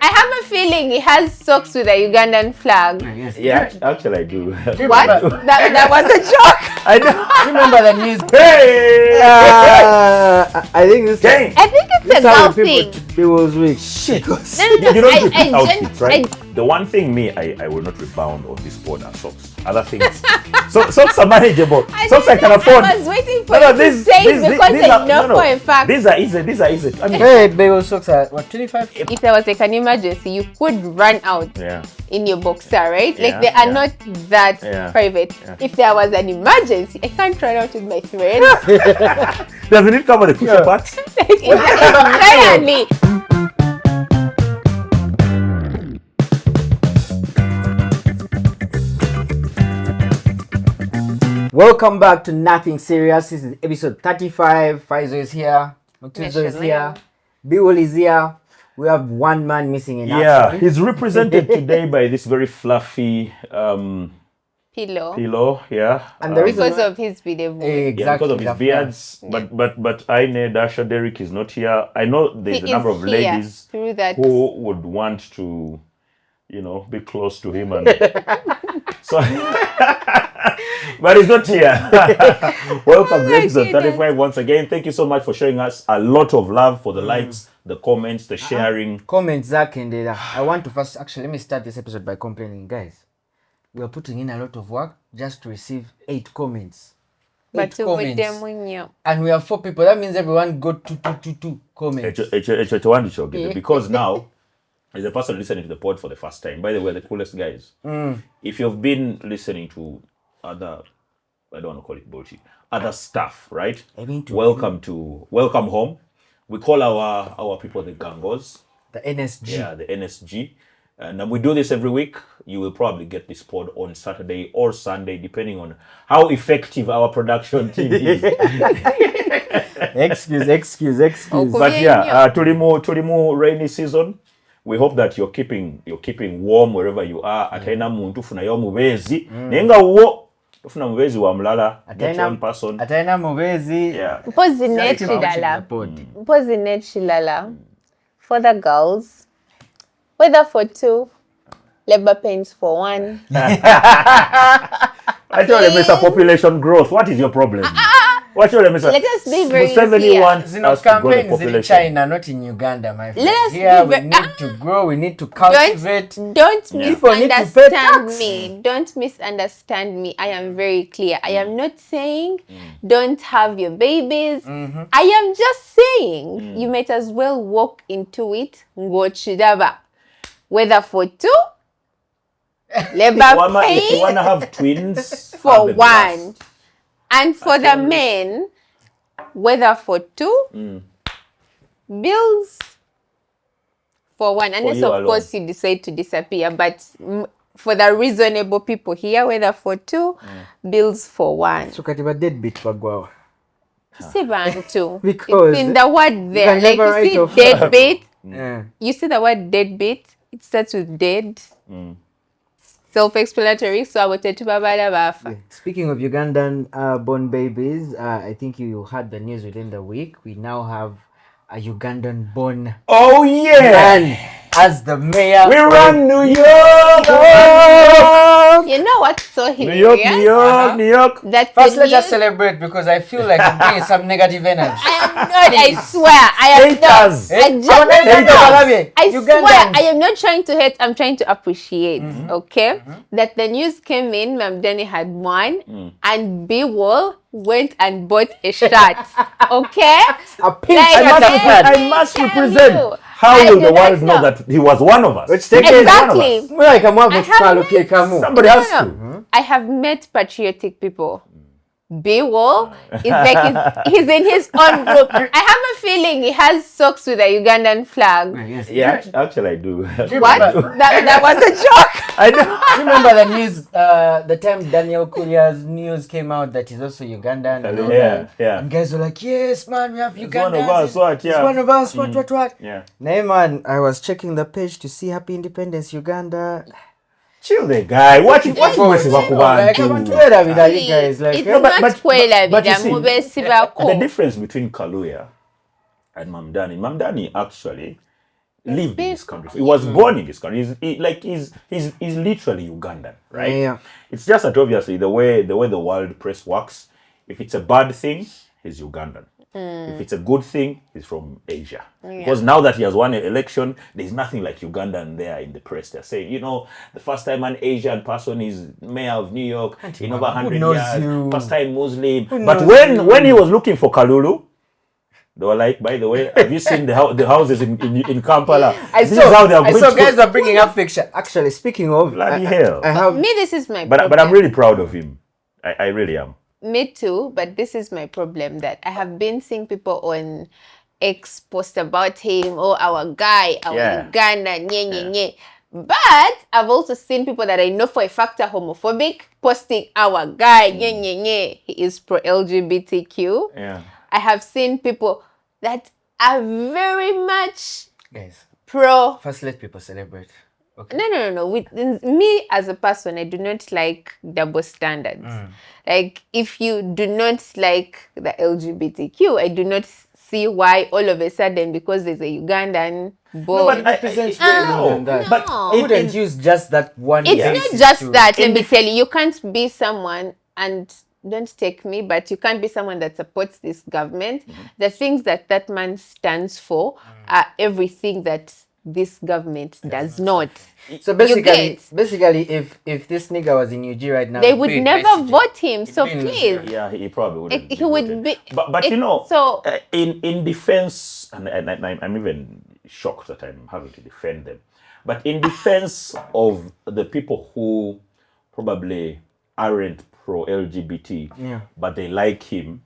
I have a feeling he has socks with a Ugandan flag. Yes. Yeah, actually I do. What? That was a joke. I do. Remember the news? Hey! I think this. Gang! I think it's a girl thing. People's week. Shit. No. You don't repeat I outfits, right? The one thing I will not rebound on this board are socks. Other things. So socks are manageable. Socks I can afford. I was waiting for you to say it because I know for a fact. These are easy. I mean, Hey, bagel socks are what, 25? If there was like an emergency, you could run out in your boxer, right? Like they are not that private. Yeah. If there was an emergency, I can't run out with my friends. Doesn't it cover the cushion parts? Entirely. Welcome back to Nothing Serious. This is episode 35. Faizo is here. Mutuzo is here. Biwol is here. We have one man missing in action. He's represented today by this very fluffy pillow. And the reason because of his video. Exactly. Because of his beards. But Aine, Dasha, Derek is not here. I know there's a number of ladies who would want to, be close to him and so but he's not here. Welcome to episode 35 once again. Thank you so much for showing us a lot of love for the likes, the comments, the sharing. Comments, Zach and Data. I want to first, let me start this episode by complaining, guys. We are putting in a lot of work just to receive 8 comments. But comments. And we have 4 people. That means everyone got two comments. Because now, as a person listening to the pod for the first time, by the way, the coolest guys. If you've been listening to other, I don't want to call it bullshit, other stuff, right? Welcome home. We call our people the gangos. The NSG. Yeah, the NSG. And we do this every week. You will probably get this pod on Saturday or Sunday, depending on how effective our production team is. Excuse. But tulimu rainy season. We hope that you're keeping warm wherever you are. Ataina muntu funa yo mubezi. Nenga wo funa mubezi wa mlala. Get one person. Ataina mubezi. Yeah. Mpozi net shilala. For the girls, whether for 2, labor pains for 1. I told them it's a population growth. What is your problem? Let us be very clear. Campaigns in China, not in Uganda, my friend. Here we need to grow, we need to cultivate. Don't misunderstand me. Don't misunderstand me. I am very clear. I am not saying don't have your babies. I am just saying you might as well walk into it. Whether for 2, labor pain. If you want to have twins, for 1. And for the men, whether for 2, bills for 1. Unless, of course, you decide to disappear. But for the reasonable people here, whether for 2, bills for 1. So, Katiba deadbeat bagwawa. Because it's in the word there. Like you see deadbeat. You see the word deadbeat? It starts with dead. Self-explanatory. So I would tell you bafa. Speaking of Ugandan born babies, I think you heard the news within the week. We now have a Ugandan born man as the mayor. We run New York. You know what's so hilarious? New York. First, let's just celebrate because I feel like I'm bringing some negative energy. I am not. I swear. I am not. I swear. I am not trying to hate. I'm trying to appreciate. Okay, that the news came in. Mamdani had won, and Biwol went and bought a shirt. Okay, a pink. I must represent. How will the world know that he was one of us? Exactly. Somebody has to. I have met patriotic people. Biwol is like he's in his own group. I have a feeling he has socks with a Ugandan flag. Yeah, actually I do. What? That was a joke. I do. Remember the news, the time Daniel Kulia's news came out that he's also Ugandan. Yeah. And guys were like, yes, man, we have Uganda. It's one of us, It's one of us, what? Yeah. Nah, man, I was checking the page to see Happy Independence Uganda. Chill the guy. What if like, I'm together with that guys. Like, it's not but you see, the difference between Kaluya and Mamdani actually lived in this country. He was born in this country. He's literally Ugandan, right? Yeah. It's just that obviously the way the world press works, if it's a bad thing, he's Ugandan. If it's a good thing, he's from Asia. Because now that he has won an election, there's nothing like Ugandan there in the press. They're saying, you know, the first time an Asian person is mayor of New York in over 100 years, first time Muslim. But when he was looking for Kalulu, they were like, by the way, have you seen the houses in Kampala? I saw guys are bringing up picture. Actually, speaking of, bloody hell. This is my problem. But I'm really proud of him. I really am. Me too, but this is my problem, that I have been seeing people on X post about him, our guy, Uganda, nye. But I've also seen people that I know for a fact are homophobic posting our guy, nye. He is pro-LGBTQ. Yeah. I have seen people that are very much guys, pro. first let people celebrate. Okay. No. With me as a person, I do not like double standards. Like, if you do not like the LGBTQ, I do not see why all of a sudden, because there's a Ugandan boy. No, but it represents way more than that. But I wouldn't use just that one. It's not just that. Let me tell you, you can't be someone, and don't take me, but you can't be someone that supports this government. The things that man stands for are everything that this government does not. So basically, if this nigga was in UG right now, they would never vote him. So please, yeah, he probably wouldn't. He would be. But you know, so in defense, and I'm even shocked that I'm having to defend them. But in defense of the people who probably aren't pro-LGBT, but they like him,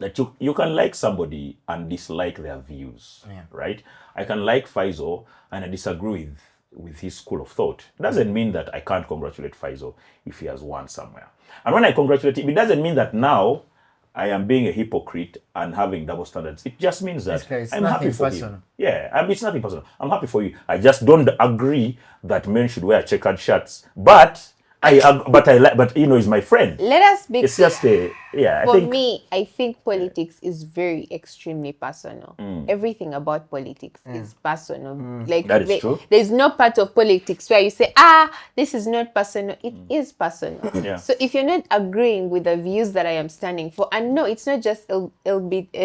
that you can like somebody and dislike their views, right? I can like Faisal and I disagree with his school of thought. It doesn't mean that I can't congratulate Faisal if he has won somewhere. And when I congratulate him, it doesn't mean that now I am being a hypocrite and having double standards. It just means that I'm happy for him. Yeah, it's nothing personal. I'm happy for you. I just don't agree that men should wear checkered shirts. But you know, he's my friend. Let us be. It's just I think politics is very extremely personal. Everything about politics is personal. Like, that is true. There's no part of politics where you say, this is not personal. It is personal. So if you're not agreeing with the views that I am standing for, and no, it's not just LGBTQ.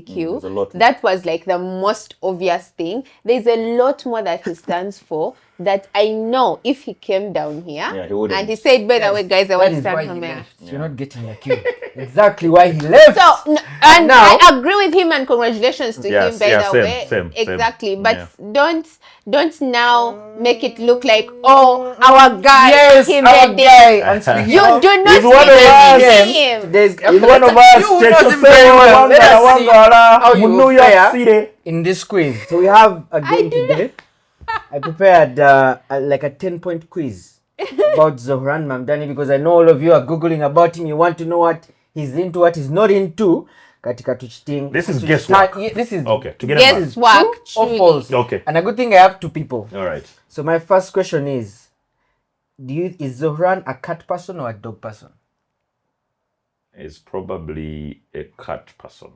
There's a lot. That was like the most obvious thing. There's a lot more that he stands for that I know if he came down here and he said, by the way, guys, I want to stand from here. You're not getting a cue. Exactly why he left. So, and now, I agree with him, and congratulations to him, by the way. Same. Exactly. But don't now make it look like, our guy, he made this. You do not see him. He's one of us. You know him very well. Let us see how you fare in this quiz. So we have a game today. I prepared like a 10-point quiz about ZOHRAN Mamdani, because I know all of you are Googling about him. You want to know what he's into, what he's not into. This is guesswork. This is okay. Guesswork. Or false. Okay. And a good thing I have two people. All right. So my first question is ZOHRAN a cat person or a dog person? It's probably a cat person.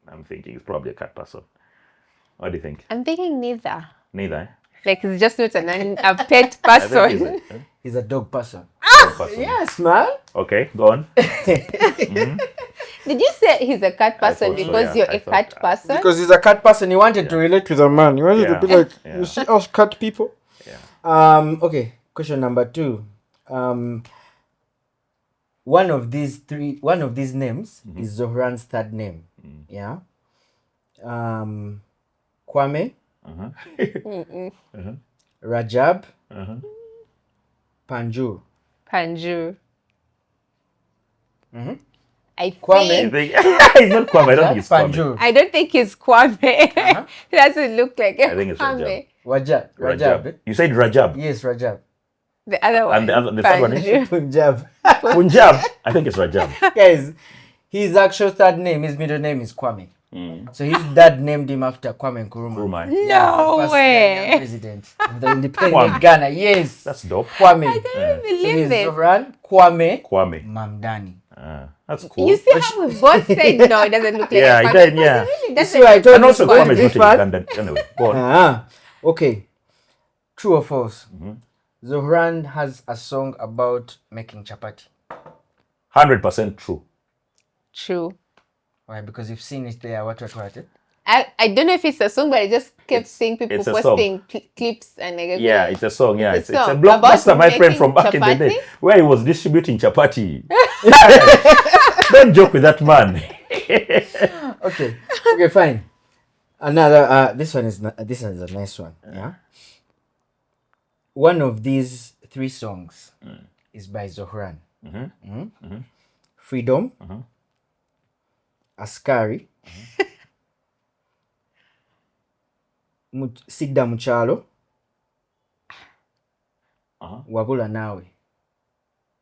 I'm thinking it's probably a cat person. What do you think? I'm thinking neither. Neither. Like, it's just not a pet person. He's a dog person. Dog person. Yes, man. Okay, go on. Did you say he's a cat person because you're a cat person? Because he's a cat person. He wanted to relate with a man. He wanted to be like, you see us cat people? Yeah. Okay, question number 2. One of these names is ZOHRAN's third name. Yeah. Kwame. Rajab. Panjur. I Kwame. think He's not Kwame. I don't think it's Kwame. I don't think it's Kwame. He doesn't look like I think it's Kwame. Rajab. You said Rajab. Yes, Rajab. The other one. And the third one is Punjab. Punjab. I think it's Rajab. Guys, his actual third name, his middle name is Kwame. So his dad named him after Kwame Nkrumah. No the first way. president of the independent Ghana. Yes. That's dope. Kwame. I don't believe So it. ZOHRAN Kwame Kwame Mamdani. That's cool. You see how we both said no, it doesn't look like Yeah, a it family. doesn't, yeah. It really doesn't. So I told And you also, it's going Kwame to is be not fun. Ugandan. Anyway, go on. Okay. True or false? Zohran has a song about making chapati. 100% true. True. Why? Because you've seen it there. What? I don't know if it's a song, but I just kept seeing people posting clips and like, yeah, it's a song. Yeah, it's a song blockbuster, about my friend, from back in the chapati? day, where he was distributing chapati. Don't joke with that man. Okay, fine. Another. This one is a nice one. Yeah. One of these 3 songs is by Zohran. Freedom. Askari. Sidda Muchalo. Wabula Nawe.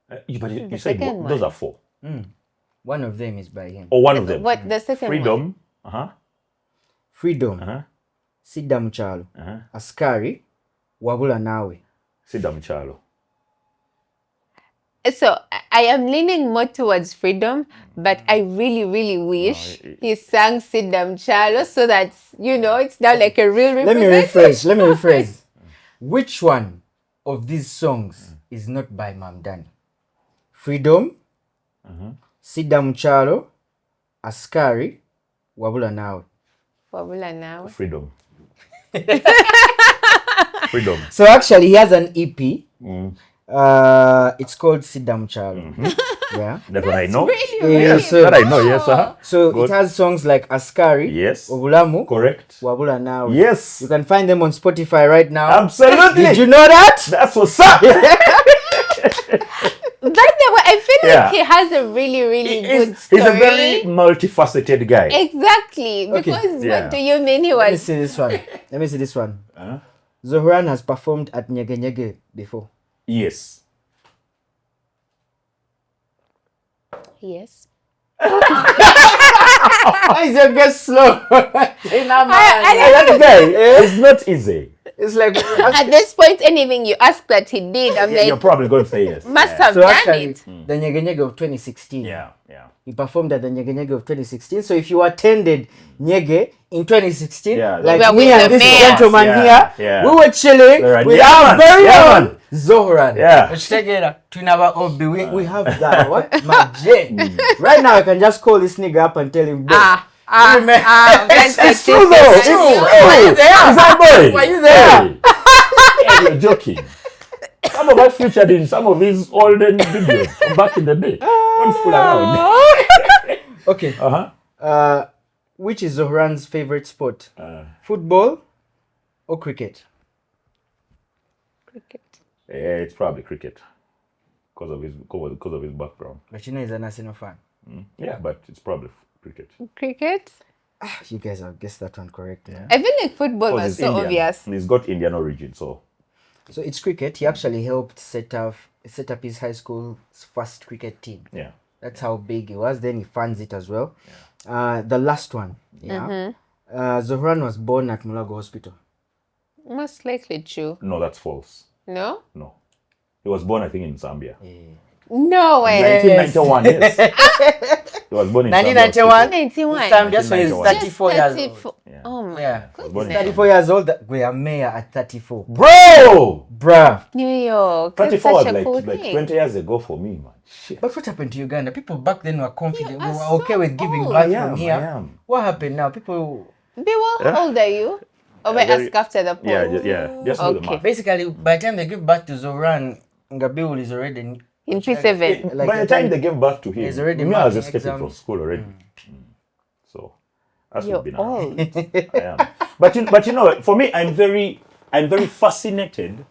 But you said those are 4. One of them is by him. Or one of them. What the second Freedom. one? Freedom. Sidda Muchalo. Askari. Wabula Nawe. Sidda Muchalo. So I am leaning more towards Freedom, but I really, really wish he sang Sidda Muchalo so that, it's now like a real representation. Let me rephrase. Which one of these songs is not by Mamdani? Freedom, Sidda Muchalo, Askari, Wabula Nawe. Wabula Nawe. Freedom. Freedom. So actually he has an EP. It's called Sidda Muchalo. Yeah. That one I know. Really, so that I know, yes. So Good. it has songs like Askari, Yes. Obulamu, Correct. Wabula Nawe. Yes. You can find them on Spotify right now. Absolutely. Did you know that? That's what's up. By the way, I feel like he has a really, really good story. He's a very multifaceted guy. Exactly. Okay. Because Yeah. what do you mean he Let me was... see this one. Zohran has performed at Nyege Nyege before. Yes. Yes. Why is your guess slow? That guy is not easy. It's like At this point, anything you ask that he did, I'm You're like, probably going to say yes. must have so done actually it. the Nyege Nyege of 2016. Yeah. He performed at the Nyege Nyege of 2016. So if you attended Nyege in 2016, Yeah, like we were me with and the this mayor. gentleman Yeah, here, yeah. we were chilling Right. with Yeah, our man. very Yeah, own man. Zohran. Yeah. We have that. What? Magic. Right now I can just call this nigga up and tell him, bro. It's true though. It's true. Were you there? Is that boy? Were you there? Hey. Hey, you're joking. Some of us featured in some of these olden videos from back in the day. Don't fool around. Okay. Which is Zohran's favorite sport? Football or cricket? Cricket. Yeah, it's probably cricket because of his background. But he's an Arsenal fan. Yeah, but it's probably cricket. Cricket? You guys have guessed that one correct. Yeah. I feel like football was He's so Indian. obvious. And he's got Indian origin, so So it's cricket. He actually helped set up his high school's first cricket team. yeah. That's how big he was. Then he funds it as well. The last one. Yeah. Zohran was born at Mulago Hospital. Most likely true. No, that's false. No? No. He was born, I think, in Zambia. No way. 1991, yes. He was born in 1991? 91. This time just when he's 1991. 34 years old. 34. Yeah. Oh my Yeah. Born in 34 years old. We are mayor at 34. Bro! Bruh. New York. That's 34 was such a like, cool like thing. 20 years ago for me, man. Shit. But what happened to Uganda? People back then were confident. You We are were so okay with giving old. back I from am. here. What happened now? People... Bill, how old are you? Or we very- ask after the poll? Yeah. Just do the Okay. math. Basically, by the time they give back to Zohran, Ngabiul is already... In P7. Like By the time they gave birth to him, he's already me, I was marking escaping from exams. school already. So that's You're would be nice. old. I am. But you know, for me, I'm very fascinated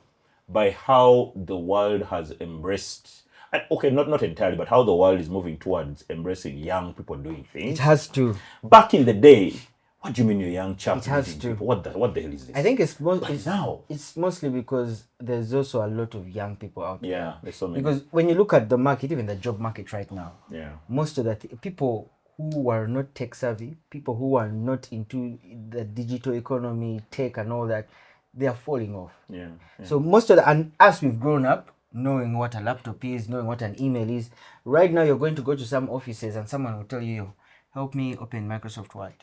by how the world has embraced. And okay, not entirely, but how the world is moving towards embracing young people doing It things. has to. Back in the day, what do you mean you're young chap? It has meeting to. people? What the hell is this? I think it's now. it's mostly because there's also a lot of young people out there. Yeah, there's so many. Because when you look at the market, even the job market right now, Yeah. most of the people who are not tech savvy, people who are not into the digital economy, tech and all that, they are falling off. Yeah. So most of the, and as we've grown up, knowing what a laptop is, knowing what an email is. Right now, you're going to go to some offices and someone will tell you, help me open Microsoft Word.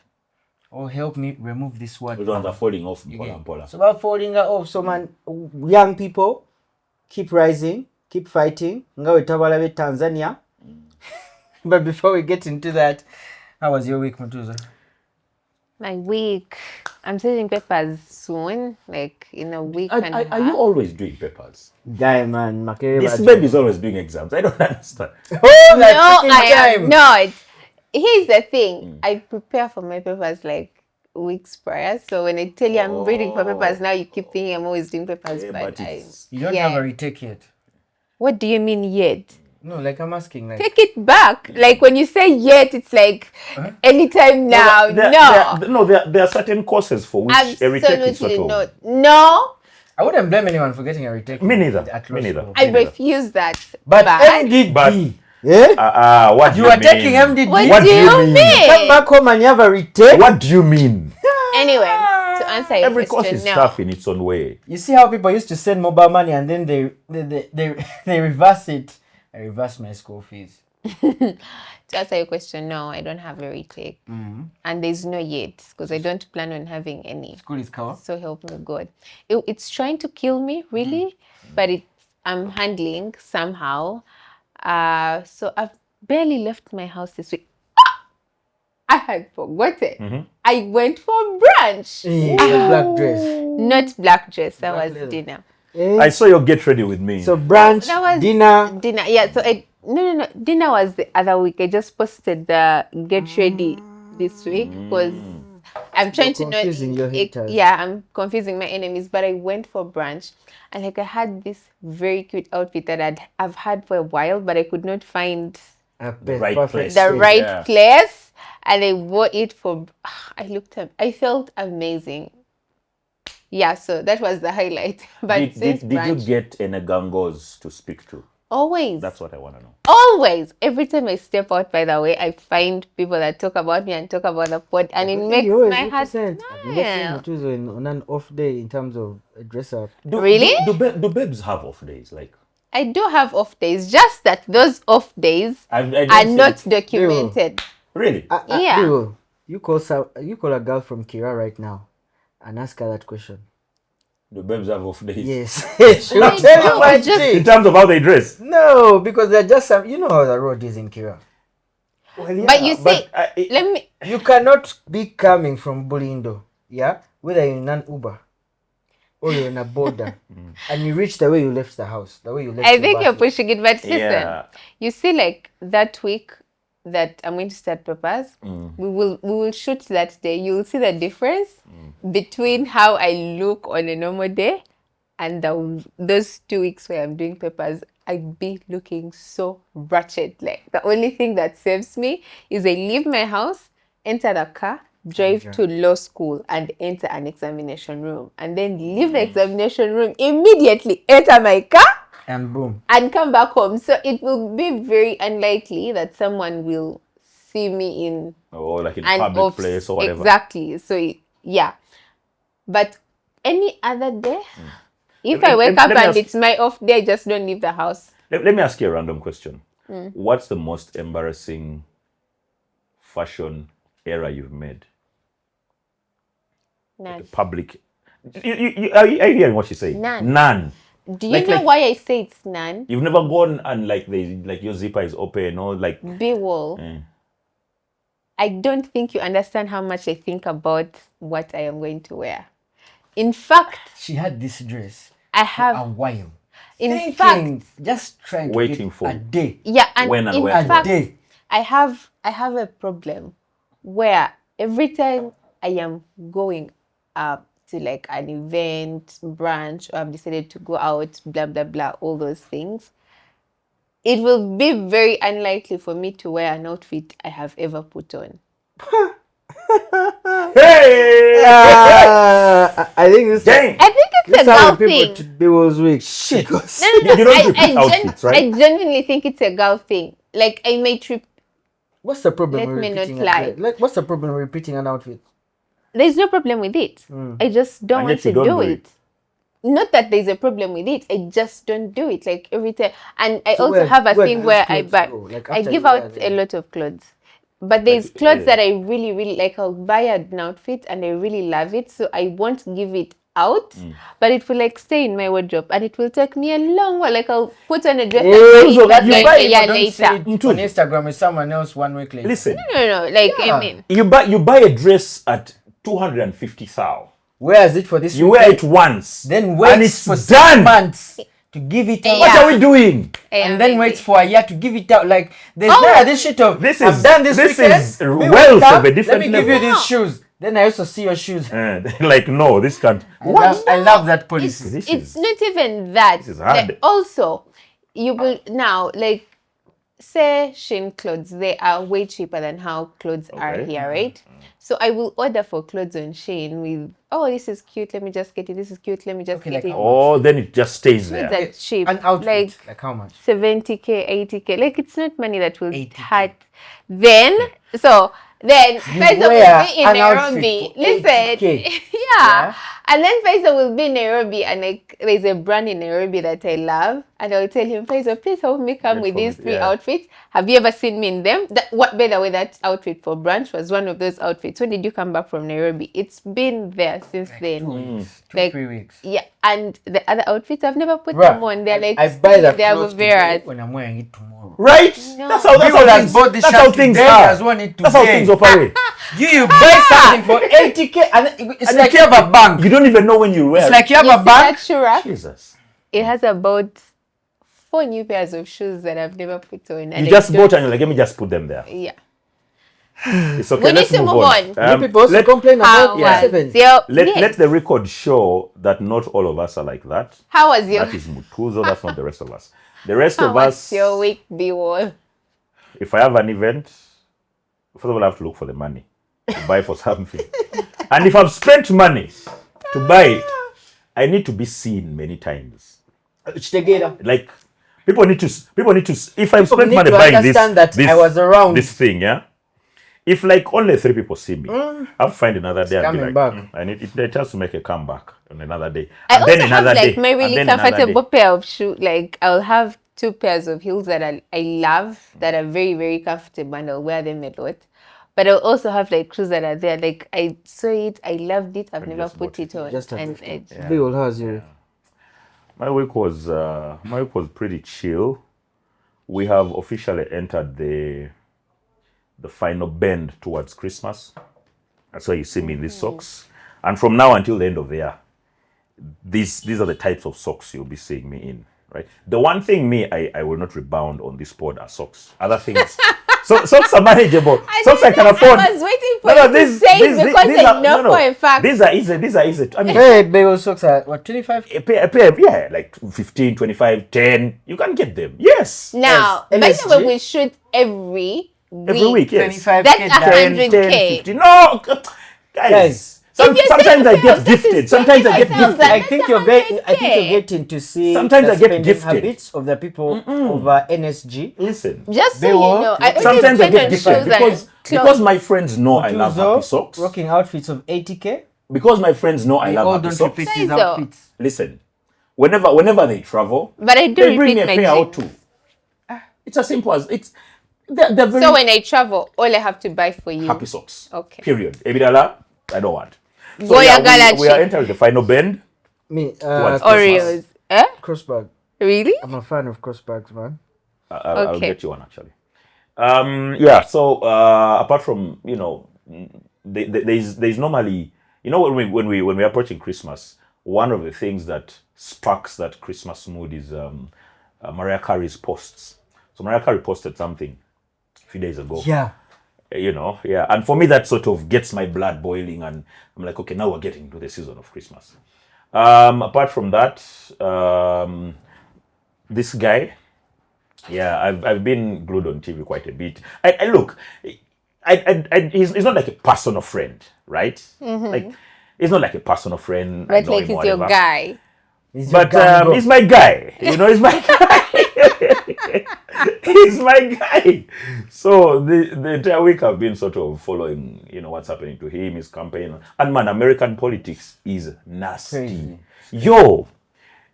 Or help me remove this word. We don't falling off. So about falling off. So man, young people, keep rising, keep fighting. Tanzania. But before we get into that, how was your week, Mutuzo? My week, I'm taking papers soon, like in a week and a half. Are you always doing papers? Guy, man, This baby is always doing exams. I don't understand. Oh, no, I am not. Here's the thing. I prepare for my papers like weeks prior. So when I tell you I'm reading for papers now, you keep thinking I'm always doing papers. But you don't have a retake yet. What do you mean yet? No, like I'm asking. Like, take it back. Like when you say yet, it's like anytime now. There are certain courses for which a retake is sort of... not. No. I wouldn't blame anyone for getting a retake. Me neither. I refuse that. But MDD. What you are taking MDD? What do you mean? Come back home and you have a retake? What do you mean? Anyway, to answer your every question, course is tough in its own way. You see how people used to send mobile money and then they reverse it. I reversed my school fees. To answer your question, no, I don't have a retake. And there's no yet because I don't plan on having any. School is covered. So help me God. It's trying to kill me, really, but I'm handling somehow. So I've barely left my house this week. I had forgotten. I went for brunch. Black dress. Not black dress. That was leather. Dinner. I saw you get ready with me. So brunch, that was dinner. Yeah. So no. Dinner was the other week. I just posted the get ready this week because I'm trying to know. I'm confusing my enemies. But I went for brunch, and like I had this very cute outfit that I've had for a while, but I could not find the right place. Place, and I wore it for. I felt amazing. Yeah, so that was the highlight. But did you get any gangos to speak to? Always. That's what I want to know. Always. Every time I step out, by the way, I find people that talk about me and talk about the pod, and it makes my heart smile. On an off day in terms of a dress up. Really? Do babes have off days? Like, I do have off days, just that those off days are not documented. Really? Yeah. You call a girl from Kira right now and ask her that question. Do babes have off days? Yes. She'll tell you in terms of how they dress? No, because they're just some. You know how the road is in Kira. Well, yeah, but you see, you cannot be coming from Bulindo, yeah, whether you're in an Uber or you're in a border, and you reach the way you left the house, the way you left. I think you're pushing it, but listen, you see, like that week that I'm going to start papers, we will shoot that day. You will see the difference between how I look on a normal day and those 2 weeks where I'm doing papers. I'd be looking so ratchet. Like the only thing that saves me is I leave my house, enter the car, drive to law school and enter an examination room, and then leave the examination room, immediately enter my car and boom, and come back home. So it will be very unlikely that someone will see me in like in a public place or whatever. Exactly. So yeah, but any other day, if I wake up and it's my off day, I just don't leave the house. Let me ask you a random question. What's the most embarrassing fashion error you've made? None. Like public. Are you hearing what she's saying? None. Do you know why I say it's none? You've never gone and like your zipper is open or like B-wall. I don't think you understand how much I think about what I am going to wear. In fact, she had this dress. I have a while. In fact, just trying to waiting for a day. Yeah, and when and in where fact, a day. I have a problem where every time I am going up to like an event, brunch, or I've decided to go out, blah blah blah, all those things, it will be very unlikely for me to wear an outfit I have ever put on. I think it's a girl thing. Shit. No. I genuinely think it's a girl thing. Like I may trip. What's the problem? Let me not lie. What's the problem with repeating an outfit? There's no problem with it. I just don't want to do it. not that there's a problem with it, I just don't do it like every time. And I also have a thing where I buy, I give out a lot of clothes. But there's clothes that I really, really like. I'll buy an outfit and I really love it, so I won't give it out, but it will like stay in my wardrobe and it will take me a long while. Like I'll put on a dress and you buy a year later on Instagram with someone else 1 week later. Listen, no, like I mean, you buy a dress at 250,000. Where is it for this? You wear it once, then wait and it's for done. 6 months to give it out. What are we doing? And then wait for a year to give it out. Like there's this shit of I've done this is wealth of a different Let me give you these shoes. Then I also see your shoes. Like no, this can't. I love that policy. It's not even that. This is hard. Like, also, you will now like say Shein clothes. They are way cheaper than how clothes are here, right? So I will order for clothes on Shein with, oh, this is cute, let me just get it. This is cute, let me just get it. Oh, then it just stays there. That's cheap. An outfit, like how much? 70k, 80k. Like it's not money that will hurt. Then first will be in Nairobi. Listen, yeah. And then Faisal will be in Nairobi, and like there's a brand in Nairobi that I love, and I'll tell him, Faisal, please help me come with these 3 outfits. Have you ever seen me in them? By the way, that outfit for brunch was one of those outfits. When did you come back from Nairobi? It's been there since then. 2-3 weeks. Yeah, and the other outfits I've never put them on. They're like I buy that clothes when I'm wearing it tomorrow. Right? No. That's how things are. That's how things operate. You buy something for 80k and it's like you have a bank. You don't even know when you wear it. It's like you have a bank. Jesus. It has about 4 new pairs of shoes that I've never put on. And you just bought and you're like, let me just put them there. Yeah. It's okay. We Let's need to move on. People also complain about Let the record show that not all of us are like that. How was your? That is Mutuzo. That's not the rest of us. The rest How of was us. your week be all? If I have an event, first of all, I have to look for the money to buy for something. And if I've spent money to buy it, I need to be seen many times. Like people need to. If I've spent money buying this, I was around this thing, yeah. If like only 3 people see me, I'll find another day. I'll be like, back. I need it has to make a comeback on another day. I And also then have another like day. my really and then another comfortable day. pair of shoes. Like I'll have 2 pairs of heels that I love, that are very, very comfortable, and I'll wear them a lot. But I'll also have like shoes that are there. Like I saw it, I loved it, I've never put it on. My week was pretty chill. We have officially entered the final bend towards Christmas. That's why you see me in these socks. And from now until the end of the year, these are the types of socks you'll be seeing me in. Right? The one thing I will not rebound on this pod are socks. Other things. So socks are manageable. Socks I can afford. I was waiting for you to say it because I know for a fact. These are easy. I mean, bagel socks are what, 25? a pair, yeah, like 15, 25, 10. You can get them. Yes. Now, by the way, we shoot every week, yes. 25. That's 10, 100K. 50. No, guys. Sometimes I get gifted. Sometimes I get gifted. I think you're getting to see Sometimes I get gifted. habits of the people over NSG. Listen. Just so you know, Sometimes I get gifted because my friends know I love happy socks. Rocking outfits of 80k. Because my friends know I love happy socks. Repeat these outfits. Listen, whenever they travel, but I do they bring me a pair out too. It's as simple as it's. They're very so when I travel, all I have to buy for you happy socks. Okay. Period. Ebidala, I don't want. So we are entering the final bend. Me, Oreos. Crossbag. Really? I'm a fan of crossbags, man. I'll get you one actually. So apart from there's normally when we're approaching Christmas, one of the things that sparks that Christmas mood is Mariah Carey's posts. So Mariah Carey posted something a few days ago. Yeah. And for me that sort of gets my blood boiling, and I'm like, okay, now we're getting to the season of Christmas. Apart from that, this guy, I've been glued on TV quite a bit. I look, he's not like a personal friend, right? Mm-hmm. Like he's not like a personal friend. But like he's your guy. He's my guy. He's my guy. He's my guy. So the entire week I've been sort of following, what's happening to him, his campaign. And man, American politics is nasty. Crazy. Yo,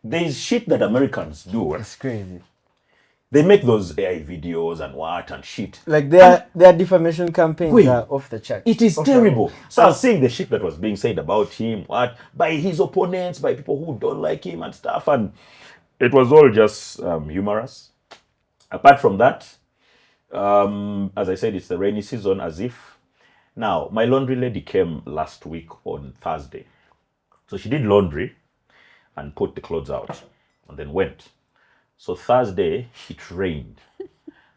there's shit that Americans do. It's crazy. They make those AI videos and what and shit. Like their defamation campaigns are off the chart. It is terrible. So I was seeing the shit that was being said about him, what by his opponents, by people who don't like him and stuff, and it was all just humorous. Apart from that, as I said, it's the rainy season as if. Now, my laundry lady came last week on Thursday. So she did laundry and put the clothes out and then went. So Thursday, it rained.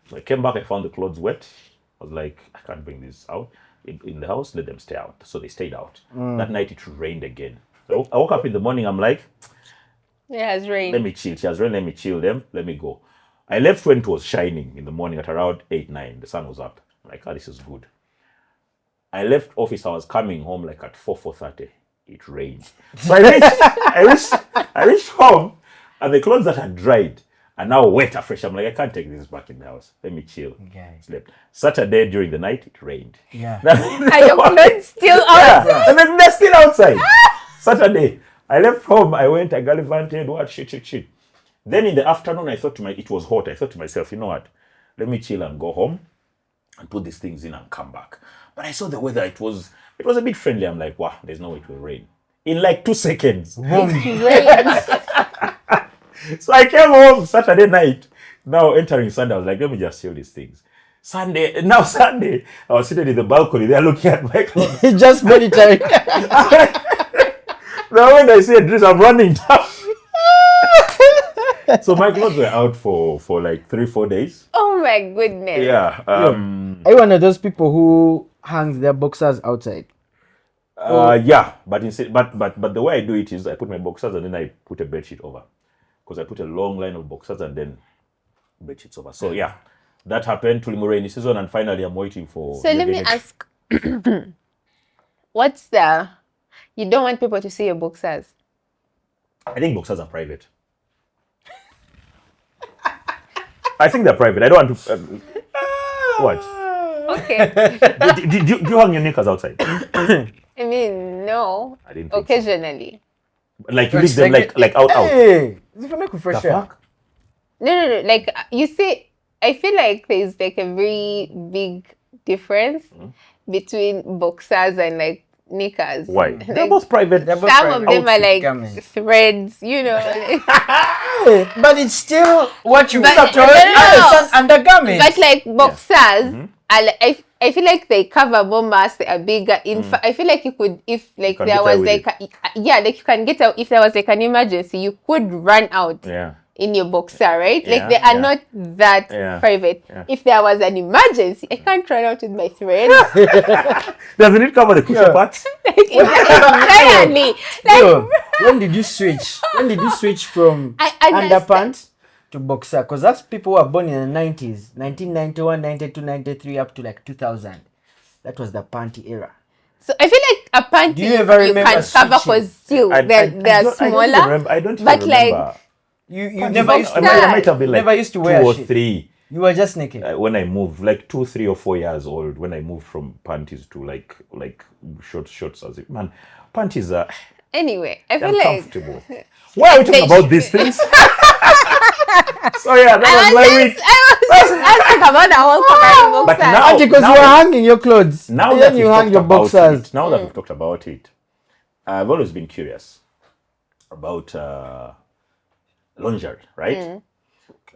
So I came back, I found the clothes wet. I was like, I can't bring this out in the house, let them stay out. So they stayed out. That night, it rained again. So I woke up in the morning, I'm like, it has rained. Let me chill. She has rained, let me chill them, let me go. I left when it was shining in the morning at around 8, 9. The sun was up. I'm like, this is good. I left office, I was coming home like at 4:30. It rained. So I reached home and the clothes that had dried are now wet afresh. I'm like, I can't take this back in the house. Let me chill. Okay. Slept. Saturday during the night, it rained. Yeah. Are your clothes still outside? Yeah. And then they're still outside. Saturday, I left home. I went, I gallivanted, what, shit. Then in the afternoon, it was hot. I thought to myself, you know what? Let me chill and go home and put these things in and come back. But I saw the weather. It was a bit friendly. I'm like, wow, there's no way it will rain. In like 2 seconds. So I came home Saturday night. Now entering Sunday, I was like, let me just seal these things. Sunday, I was sitting in the balcony. They're looking at my clothes. Just monitoring. Now when I see a dress, I'm running down. So my clothes were out for like 3-4 days. Oh my goodness. Yeah. Are you one of those people who hangs their boxers outside? Yeah, but the way I do it is I put my boxers and then I put a bedsheet over. Because I put a long line of boxers and then bedsheets over. So yeah, that happened to the rainy season, and finally I'm waiting for. So let me ask, what's the? You don't want people to see your boxers? I think boxers are private. I think they're private. I don't want to. What? Okay. Do you hang your knickers outside? I mean, no. I didn't think occasionally. So. Like you leave them like out. Hey, is it for make fresh air? No. Like you see, I feel like there's like a very big difference between boxers and like knickers. Why? Like, they're both private. Some of them are like threads, you know. But it's still what you But- have to no. it's an undergarment. But like boxers, I feel like they cover more mass. They are bigger. I feel like you could, if like can there get was away like, like you can get out. If there was like an emergency, you could run out in your boxer, right? Like they are not that private. Yeah. If there was an emergency, I can't run out with my thread. Doesn't it cover the cushion parts? Like entirely. Yo, when did you switch? When did you switch from underpants to boxer? Because that's people who were born in the 90s, 1991, 92, 93, up to like 2000. That was the panty era. So I feel like a panty Do you ever remember can cover switching? because still they're smaller. I don't but even like remember. You never used to I might have been like never used to wear 2 or shit. 3. You were just naked. When I moved, like 2, 3, or 4 years old, when I moved from panties to like shorts, as if man, panties are anyway, I feel like uncomfortable. Why are we talking about these things? So yeah, that was my week. I was asking about the whole covering But boxers. now- Because you were hanging your clothes. Now And that then you we've hang talked your about boxers. it, now that we've talked about it, I've always been curious about lingerie, right?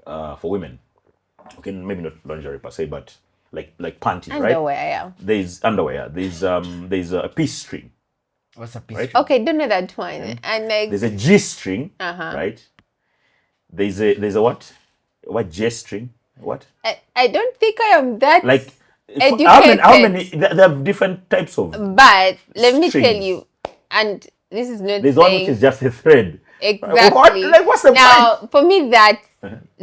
For women. Okay, maybe not lingerie per se, but like panties, right? Underwear, yeah. There's underwear. There's a P string. What's a piece? Right? Okay, don't know that one. And like There's a G string, right? There's a what? What J string? What? I don't think I am that Like educated. how many? There are different types of. But let me tell strings. you, and this is not There's one which saying is just a thread. exactly. What's the Now, for me, that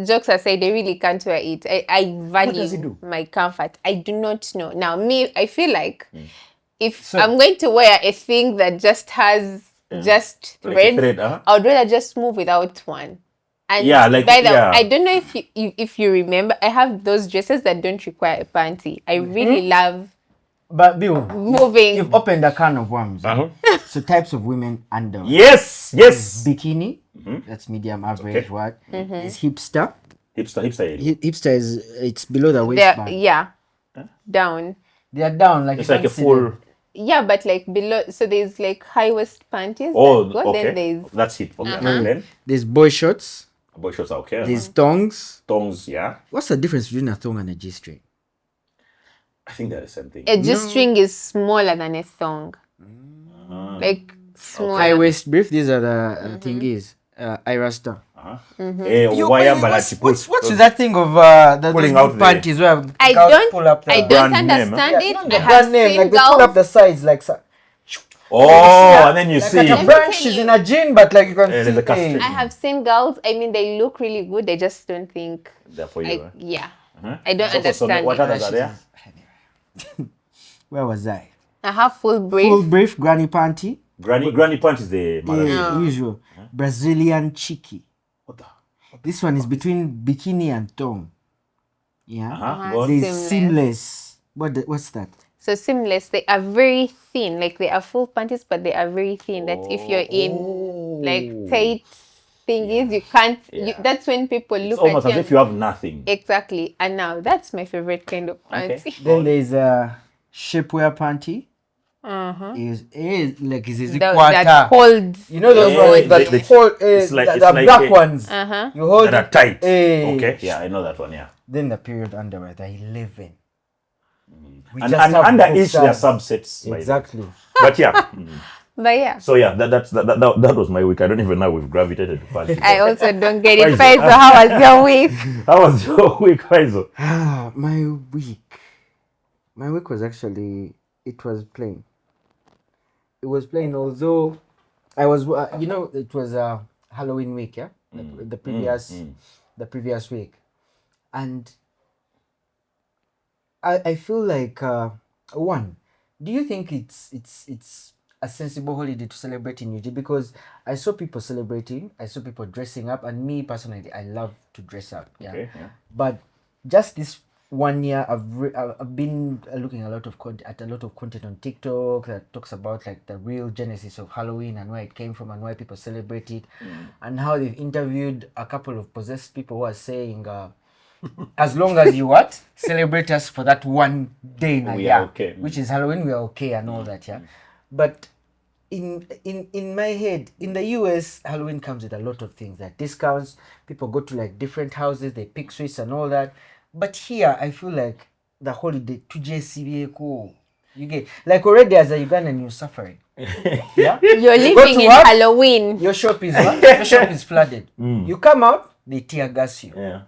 jokes aside, I really can't wear it. I does it value do? my comfort. I do not know. Now, me, I feel like if I'm going to wear a thing that just has just Like a threads, thread, I would rather just move without one. And Yeah, like- by the way, yeah. I don't know if you remember, I have those dresses that don't require a panty. I really love But Bill, moving. you've opened a can of worms. So types of women under. Yes. Bikini. That's medium average. What is hipster? Hipster is it's below the waistband. Down. They are down like it's like a full. Yeah, but like below. So there's like high waist panties. Okay. Then there's that's it. Okay. Then there's boy shorts. Boy shorts are okay. There's thongs. Thongs, yeah. What's the difference between a thong and a G-string? I think they're the same thing. A G-string is smaller than a thong. Like small. High waist brief. These are the thingies. Irasta. What's with that thing of the pulling out panties where I don't understand it. The brand name, like they pull up the sides like so. And then you see like a branch is in a jean, but like you can see. I have seen girls. I mean, they look really good. I just don't think. They're for you. I don't understand. What others are there? Where was I? I have full brief. Full brief, granny panty. Granny panty is the usual. Brazilian cheeky. This one is between bikini and thong. Yeah. There's seamless. What's that? So seamless, they are very thin. Like they are full panties, but they are very thin. That if you're in like tight thingies, you can't. That's when people look at you. Almost as if you have nothing. Exactly. And now that's my favorite kind of panty. Then there's a shapewear panty. Is like is that hold. You know those ones that hold the black ones. You hold that are tight. Okay. Yeah, I know that one. Yeah. Then the period underwear, the 11. And under each there are subsets. Exactly. But yeah. But yeah. So yeah, that was my week. I don't even know we've gravitated to panties. I also don't get it. Faizo, how was your week? How was your week, Faizo? My week was actually, it was plain. It was plain, although I was, it was Halloween week, yeah? The previous week. And I feel like, one, do you think it's a sensible holiday to celebrate in UG? Because I saw people celebrating, I saw people dressing up, and me personally, I love to dress up, yeah? Okay, yeah. But just this 1 year, I've been looking at a lot of content on TikTok that talks about like the real genesis of Halloween and where it came from and why people celebrate it, and how they've interviewed a couple of possessed people who are saying, as long as you celebrate us for that 1 day in a year, okay. Which is Halloween, we are okay and all that, yeah. But in my head, in the US, Halloween comes with a lot of things, like discounts. People go to like different houses, they pick sweets and all that. But here, I feel like the holiday, you get, like already as a Ugandan, you're suffering. Yeah? You're living in Halloween. Your shop is flooded. You come out, they tear gas you. Yeah.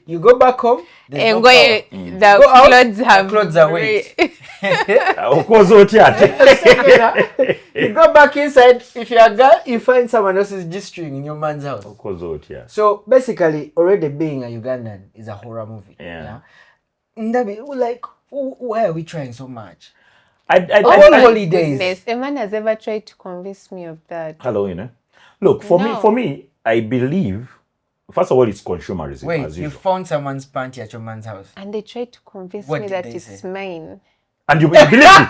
You go back home, and the clothes are wet. You go back inside, if you're a girl, you find someone else's G-string in your man's house. So basically, already being a Ugandan is a horror movie. Yeah. Like, why are we trying so much? All holidays. A man has ever tried to convince me of that. Halloween, eh? Look, for me, I believe, first of all, it's consumerism. Wait, as you usual. found someone's panty at your man's house? And they tried to convince me that it's mine. And you believed it?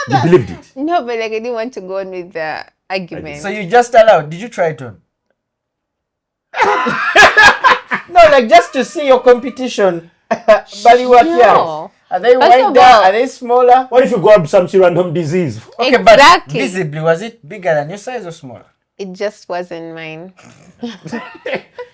You believed it? No, but like I didn't want to go on with the argument. So you just allowed? Did you try it on? No, like just to see your competition. No. Are they wider? Are they smaller? What if you got some random disease? Okay, exactly. But visibly, was it bigger than your size or smaller? It just wasn't mine.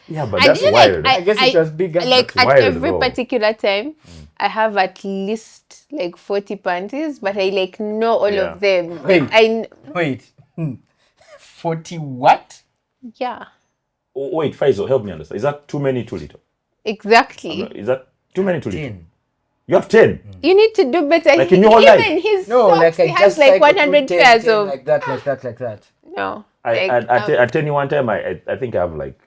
Yeah, but that's wild. I guess it was bigger. Like at every particular time, I have at least like 40 panties, but I like know all of them. Wait. 40 what? Yeah. Oh, wait, Faizo, help me understand. Is that too many, too little? Exactly. Is that too many, too little? 10. You have 10. You need to do better. Like in your whole life? Even his socks, he has like 100 pairs of... Like that. No. At 10 one time, I think I have like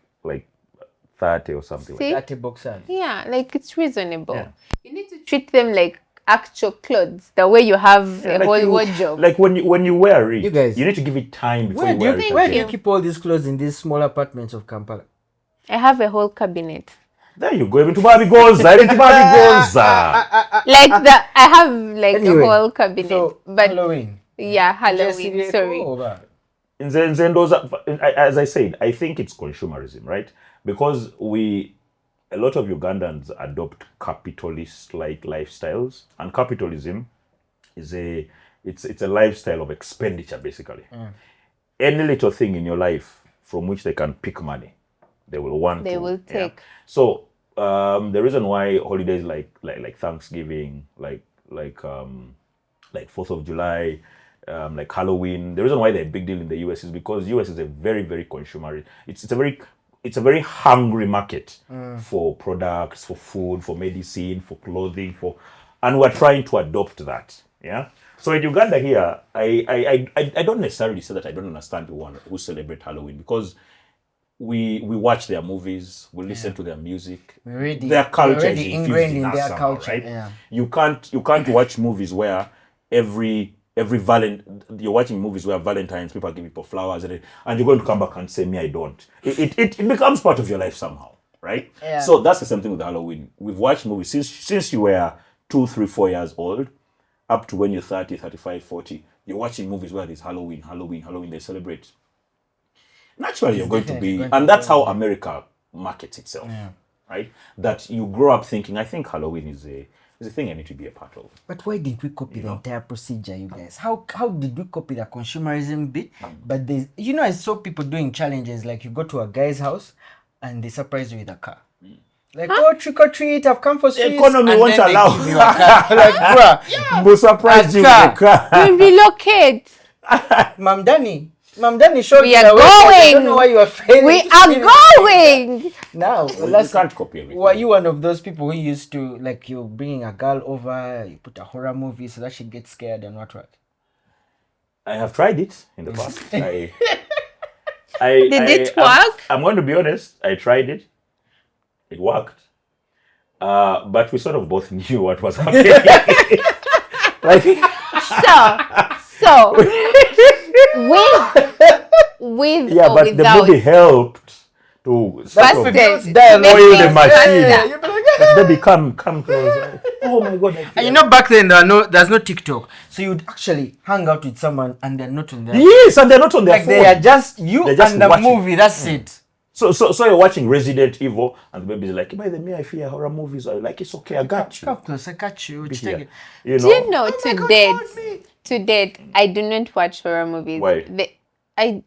30 or something. See? Like 30 boxers. Yeah, like it's reasonable. Yeah. You need to treat them like actual clothes, the way you have a whole wardrobe. Like when you wear it, you guys, you need to give it time before you wear it. Where do you keep all these clothes in these small apartments of Kampala? I have a whole cabinet. There you go. Into Barbie goals. Like I have like the whole cabinet. So but Halloween. Yeah, Halloween. Sorry. As I said, I think it's consumerism, right? Because a lot of Ugandans adopt capitalist-like lifestyles, and capitalism is it's a lifestyle of expenditure, basically. Any little thing in your life from which they can pick money, they will will take. Yeah. So the reason why holidays like Thanksgiving, like 4th of July, like Halloween, the reason why they're a big deal in the US is because US is a very, very consumer. It's a very hungry market for products, for food, for medicine, for clothing, and we're trying to adopt that. Yeah. So in Uganda here, I don't necessarily say that I don't understand people who celebrate Halloween, because we watch their movies, we listen to their music. Their culture is ingrained in their culture, right? Yeah. You can't watch movies where you're watching movies where Valentine's people give people flowers and you're going to come back and say, me, I don't. It becomes part of your life somehow, right? Yeah. So that's the same thing with Halloween. We've watched movies since you were 2, 3, 4 years old, up to when you're 30, 35, 40. You're watching movies where there's Halloween, they celebrate. Naturally, you're going to be, and that's how America markets itself, right? That you grow up thinking, I think Halloween is a thing I need to be a part of. But why didn't we copy the entire procedure, you guys? How did we copy the consumerism bit? But there's, I saw people doing challenges, like you go to a guy's house and they surprise you with a car. Like, oh, trick or treat, I've come for sweets. The economy won't allow. Like, bruh, we'll surprise you with a car. We relocate. Mamdani showed we are going. I don't know why you are failing. We are going. Now, you can't copy everything. Were you one of those people who used to, like, you're bringing a girl over, you put a horror movie so that she gets scared and what? I have tried it in the past. Did it work? I'm going to be honest. I tried it. It worked. But we sort of both knew what was happening. So with yeah, but without, the movie helped to sort of oil the machine. Baby, come close. Oh my God! And back then there's no TikTok, so you'd actually hang out with someone and they're not on their yes, and they're not on their phone. They are just you and the movie. That's it. So you're watching Resident Evil and the baby's like, by the way, I fear horror movies. I'm like, it's okay, I got you. Come close, I got you. Do you know to date, I do not watch horror movies. Why? I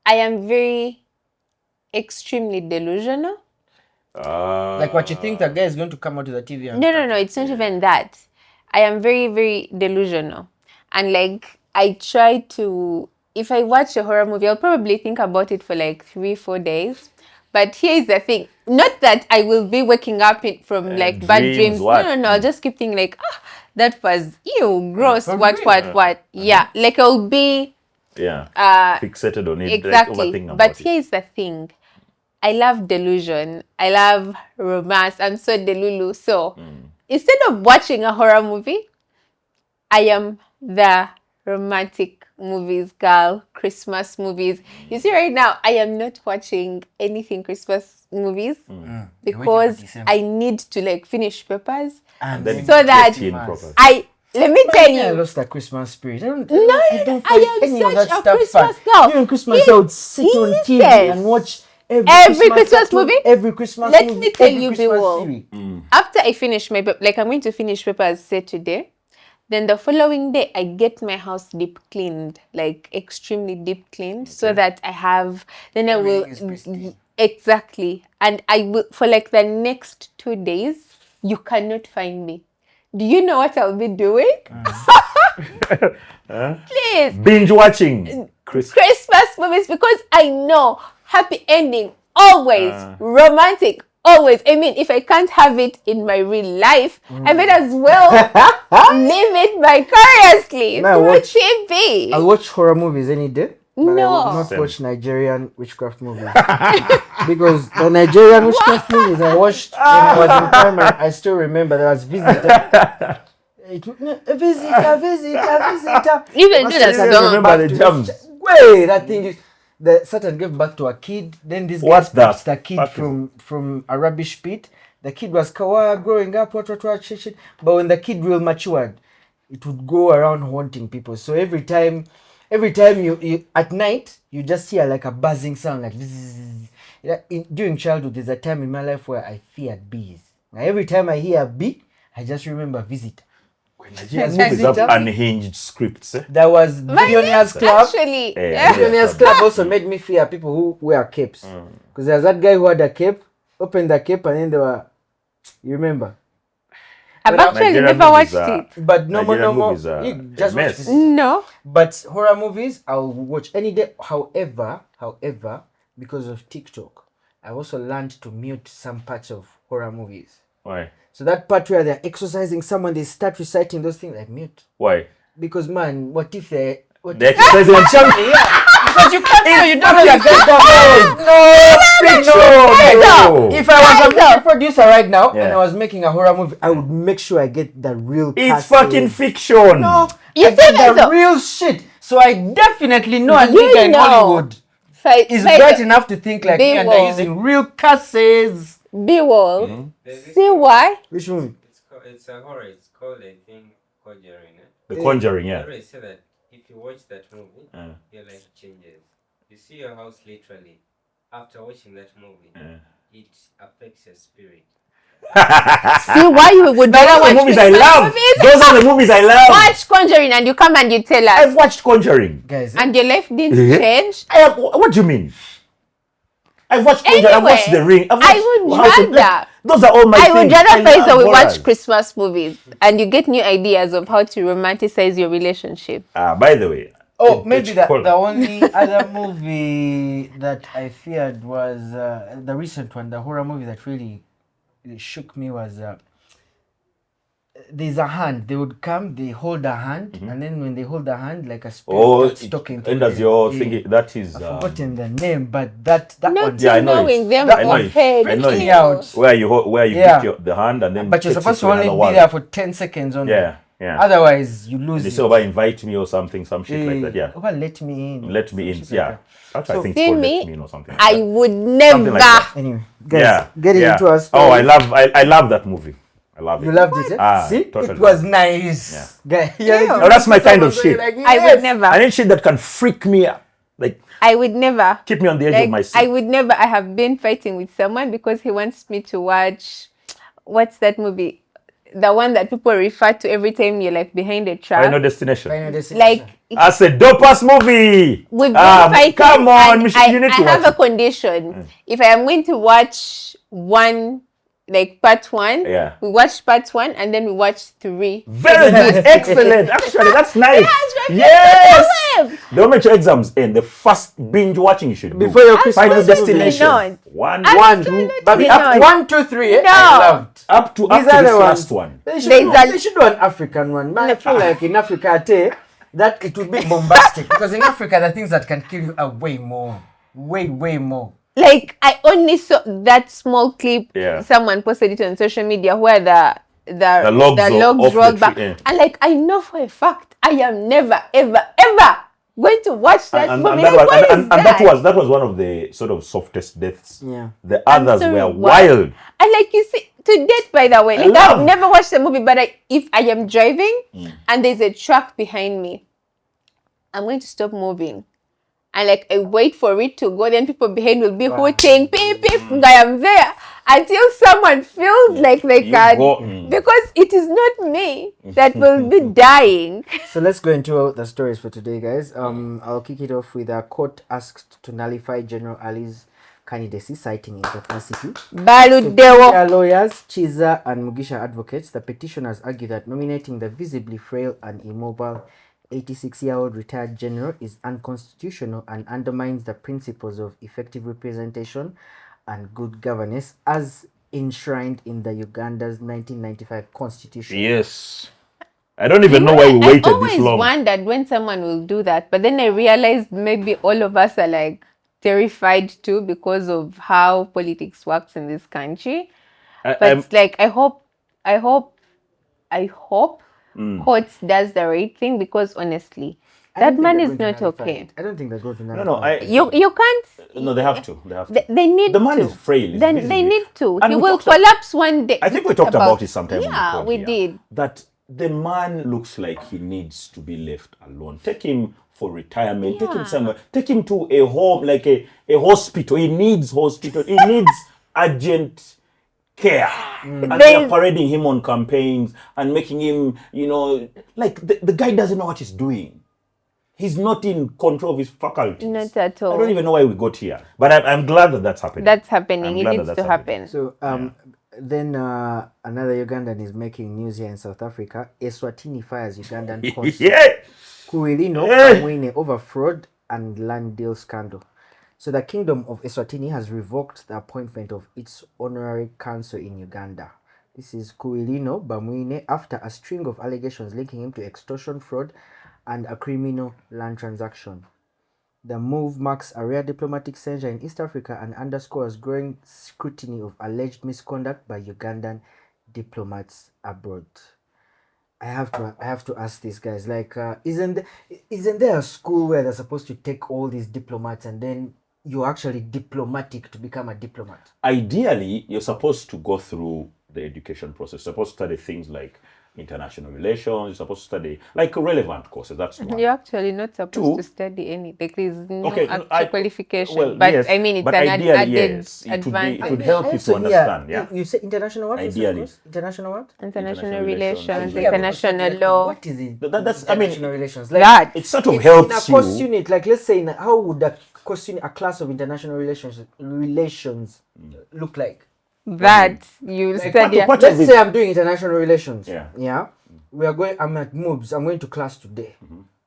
am very extremely delusional. Like what you think the guy is going to come out to the TV? No, it's not even that. I am very, very delusional. And like, I try to, if I watch a horror movie, I'll probably think about it for like 3-4 days. But here's the thing. Not that I will be waking up from like bad dreams. No. I'll just keep thinking like, that was gross. What? Yeah. Like I'll be fixated on it. Exactly. But here's the thing. I love delusion. I love romance. I'm so delulu. So instead of watching a horror movie, I am the romantic movies girl, Christmas movies. You see, right now, I am not watching anything Christmas movies because I need to like finish papers and then so that let me tell you. I lost that Christmas spirit. I am such a Christmas girl. During Christmas, I would sit on TV and watch every Christmas movie. Every Christmas movie. Let me tell you, Bill. After I finish my like I'm going to finish papers say today. Then the following day, I get my house deep cleaned, like extremely deep cleaned, so that I have. Then I will exactly, and I will for like the next 2 days. You cannot find me. Do you know what I'll be doing? Please binge watching Christmas movies because I know happy ending always romantic. Always. I mean, if I can't have it in my real life, I might as well live it vicariously through TV. I'll watch horror movies any day. But no. I will not watch Nigerian witchcraft movies. Because the Nigerian witchcraft movies I watched when I was in primary, I still remember there was visitor. A visitor. Even do that song. Remember the jams. Wait, that thing is... the Satan gave birth to a kid. Then this guy What's that? snatched a kid from a rubbish pit. The kid was kawaii, growing up, what, shit. But when the kid real matured, it would go around haunting people. So every time you at night, you just hear like a buzzing sound, like during childhood, there's a time in my life where I feared bees. Now every time I hear a bee, I just remember Visitor. Movies have unhinged scripts. There was Billionaires Club. Actually, Billionaires Club also made me fear people who wear capes. Because there's that guy who had a cape, opened the cape, and then there were, you remember? I've actually never watched it. But no more. You just watch this. No. But horror movies, I'll watch any day. However, because of TikTok, I also learned to mute some parts of horror movies. Why? So that part where they're exercising someone, they start reciting those things, I mute. Why? Because man, what if they exercising on something? Yeah. Because you can't know, you don't know your No. If I was a movie producer right now and I was making a horror movie, I would make sure I get the real It's fucking fiction. No, you get the real shit. So I definitely know a nigga in Hollywood is bright enough to think like me and they're using real curses. B-wall. See why? Which movie? It's a horror. It's called, I think, Conjuring. The Conjuring, yeah. I always say that if you watch that movie, your life changes. You see your house literally. After watching that movie, it affects your spirit. See why you would better watch movies I love. Those are the movies I love. Watch Conjuring and you come and you tell us. I've watched Conjuring. Guys, and your life didn't change? What do you mean? I've watched Conjuring, I've watched The Ring. I would rather. Those are all my things. I would rather face that we watch Christmas movies and you get new ideas of how to romanticize your relationship. By the way. Maybe the only other movie that I feared was the recent one, the horror movie that really shook me was there's a hand. They would come, they hold a hand, and then when they hold the hand, like a spirit that's talking to them. And as you're thinking, that is... I've forgotten the name, but that one. Yeah, I know knowing them I know it. Out. Where you pick the hand and then... But you're supposed to only be there for 10 seconds only. Yeah. Otherwise, you lose it. They say, invite me or something, some shit like that, yeah. Let me in. Let me in, yeah. That's I think see called me, Let Me In or something. I would never. Like anyway, guys, getting into our story. Oh, I love that movie. I love it. You loved it, eh? See? Totally. It was nice. Yeah. No, that's my kind of shit. Like, yes. I would never. I need shit that can freak me up. Like, I would never. Keep me on the edge of my seat. I would never. I have been fighting with someone because he wants me to watch, what's that movie? The one that people refer to every time you're like behind a trap. Final Destination. Like, that's a dope-ass movie. We've been fighting. Come on, you need to watch. I have a condition. If I am going to watch one, like part one, we watch part one and then we watch 3. Very good. Excellent. Actually, that's nice. Yes. The moment your exams end, the first binge watching you should do. Before your Final Destination. Not. One, but up to 1, 2, 3. No. I loved. Up to this last one. They should do an African one. Man, I feel like in Africa, that it would be bombastic. Because in Africa, the things that can kill you are way more. Way more. Like, I only saw that small clip. Someone posted it on social media where the logs rolled back. And like, I know for a fact, I am never, ever going to watch that movie. And that was one of the sort of softest deaths. Yeah. The others were wild. And like you see, to date, by the way, like I've never watched the movie, but if I am driving and there's a truck behind me, I'm going to stop moving. And like I wait for it to go, then people behind will be hooting, beep, beep, I am there until someone feels like they can, because it is not me that will be dying. So let's go into the stories for today, guys. I'll kick it off with a court asked to nullify General Ali's candidacy, citing incapacity. Their lawyers, Kiiza and Mugisha Advocates, the petitioners argue that nominating the visibly frail and immobile 86-year-old retired general is unconstitutional and undermines the principles of effective representation and good governance as enshrined in the Uganda's 1995 constitution. Yes. I don't even know why we waited this long. I always wondered when someone will do that, but then I realized maybe all of us are like terrified too because of how politics works in this country. But it's like, I hope courts does the right thing, because honestly, That man is not okay. I don't think they're going to nullify No, it. You can't. No, they have to. They have to. They need The man to. is frail. Then Visibly. they need to. And He we will talked collapse one day. I think we talked about it sometime. Yeah, on the pod we here, did. That the man looks like he needs to be left alone. Take him for retirement. Take him somewhere. Take him to a home, like a hospital. He needs hospital. He needs urgent care. And they're parading him on campaigns and making him, like the guy doesn't know what he's doing. He's not in control of his faculties. Not at all. I don't even know why we got here. But I'm glad that that's happening. That's happening. It glad needs that to that's happen. So then another Ugandan is making news here in South Africa. Eswatini fires Ugandan consul. Quilino Bamwine over fraud and land deal scandal. So the Kingdom of Eswatini has revoked the appointment of its Honorary Consul in Uganda. This is Quilino Bamwine after a string of allegations linking him to extortion, fraud, and a criminal land transaction. The move marks a rare diplomatic censure in East Africa and underscores growing scrutiny of alleged misconduct by Ugandan diplomats abroad. I have to ask these guys, like, isn't there a school where they're supposed to take all these diplomats and then you're actually diplomatic to become a diplomat? Ideally, you're supposed to go through the education process. You're supposed to study things like international relations. You're supposed to study like relevant courses. That's one. You're actually not supposed to study any. Like there's no actual qualification. Well, but yes, I mean, it's but an ideally, added yes, advantage. it would help you to understand. Yeah. You say international what? Ideally. International what? International relations, Yeah, international law. What is it? That's I mean, International relations. That it sort of in a helps course you. unit, like let's say, how would a course unit, a class of international relations look like? that you Like, study. let's say I'm doing international relations. Yeah. I'm at MOOBS. I'm going to class today.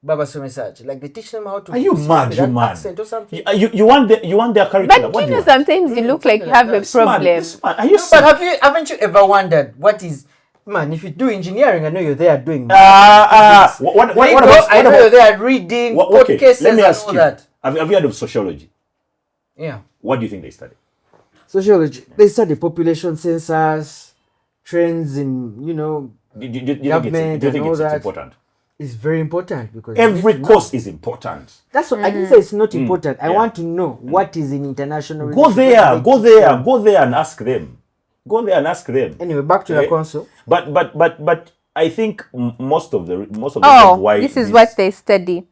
Baba Research. Like they teach them how to. Are you mad? with You an mad? accent or something. You want their curriculum? But you know, sometimes you look like you have a problem. Are you? But haven't you ever wondered what is? Man, if you do engineering, I know you're there doing. What about? I know you're there reading Okay, cases let me and ask all you. that. Have you heard of sociology? Yeah. What do you think they study? Sociology. They study population census, trends in Do you think government it's and all that. important? It's very important because Every course is important. That's what I didn't say it's not important. I want to know what is in international Go relations. there and ask them. Go there and ask them. Anyway, back to the consul. But I think most of the why this is what they study.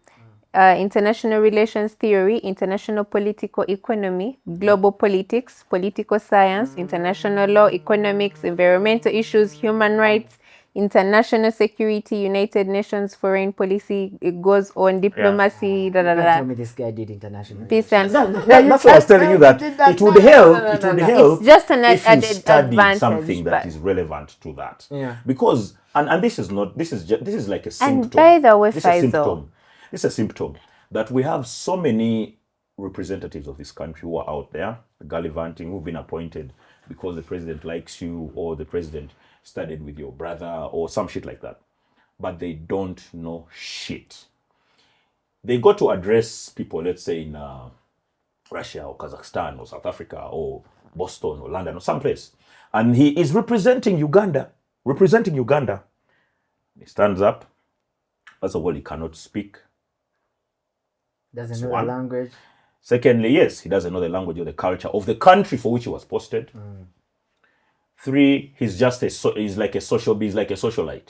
International relations theory, international political economy, global politics, political science, international law, economics, environmental issues, human rights, international security, United Nations foreign policy. It goes on diplomacy. Tell me this guy did international. Peace and that's what I was telling you, that it would help. It would help. It's just an if you added study advantage, something that but- is relevant to that. Yeah. Because this is like a symptom. And by the way, This is a Faisal, symptom. It's a symptom that we have so many representatives of this country who are out there gallivanting, who've been appointed because the president likes you or the president studied with your brother or some shit like that. But they don't know shit. They go to address people, let's say in Russia or Kazakhstan or South Africa or Boston or London or someplace. And he is representing Uganda. He stands up. First of all, he cannot speak. Doesn't know the language. Secondly, yes, he doesn't know the language or the culture of the country for which he was posted. 3, he's just he's like a socialite.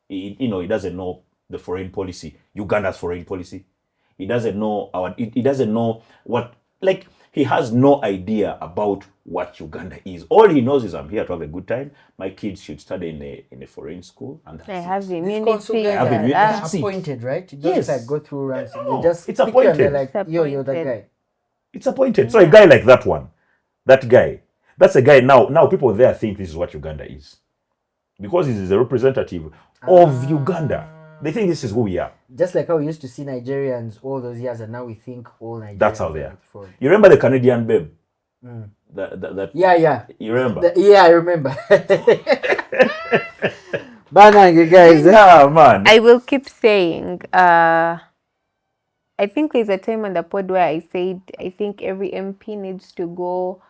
He doesn't know the foreign policy, Uganda's foreign policy. He doesn't know he doesn't know what, like, he has no idea about what Uganda is. All he knows is I'm here to have a good time. My kids should study in a foreign school, and I have Consul immunity. guys are appointed, right? You don't Yes. like go through ranks. No, You just it's pick you and they're appointed. like, you're that guy. It's appointed. So a guy like that guy, that's a guy now people there think this is what Uganda is. Because he is a representative of Uganda. They think this is who we are. Just like how we used to see Nigerians all those years, and now we think all Nigerians. That's how they are. fraud. You remember the Canadian babe? That Yeah. you remember? Yeah, I remember. Banang, guys. Yeah, man. I will keep saying, I think there's a time on the pod where I said, I think every MP needs to go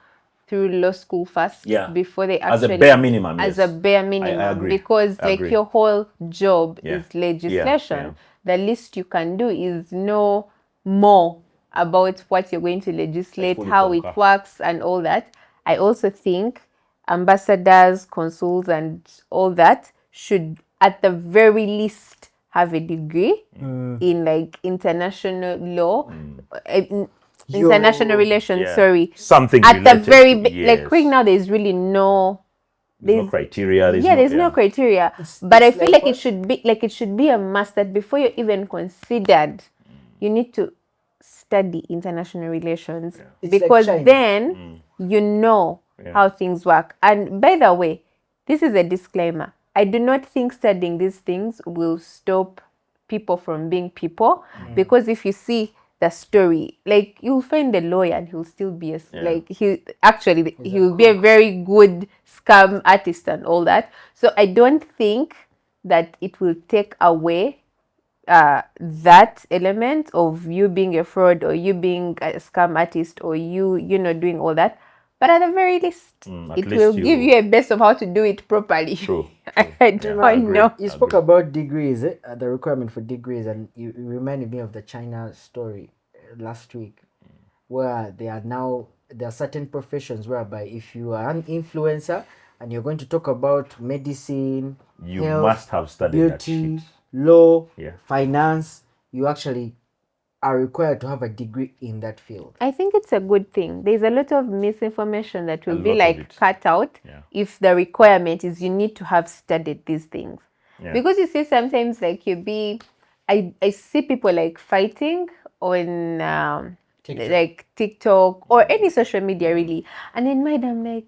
through law school first before they As actually... a bare minimum, As yes. a bare minimum. I agree. Because I like agree. your whole job is legislation. the least you can do is know more about what you're going to legislate, how it works and all that. I also think ambassadors, consuls and all that should at the very least have a degree in like international law, international relations, something at the very like right now there's really there's no criteria. There's no criteria. But I feel like it should be a must that before you're even considered, you need to study international relations because like then you know how things work. And by the way, this is a disclaimer. I do not think studying these things will stop people from being people because if you see the story, like you'll find the lawyer and he'll still be he'll be a very good scam artist and all that. So I don't think that it will take away that element of you being a fraud or you being a scam artist or you doing all that. But at the very least, it will give you a base of how to do it properly. True. I don't know. You spoke about degrees, the requirement for degrees, and you reminded me of the China story last week, where there are certain professions whereby if you are an influencer and you're going to talk about medicine, you health, must have studied beauty, that shit. Law, finance, you actually are required to have a degree in that field. I think it's a good thing. There's a lot of misinformation that will be like cut out if the requirement is you need to have studied these things. Because you see sometimes like I see people like fighting on like TikTok or any social media really. And in my mind I'm like,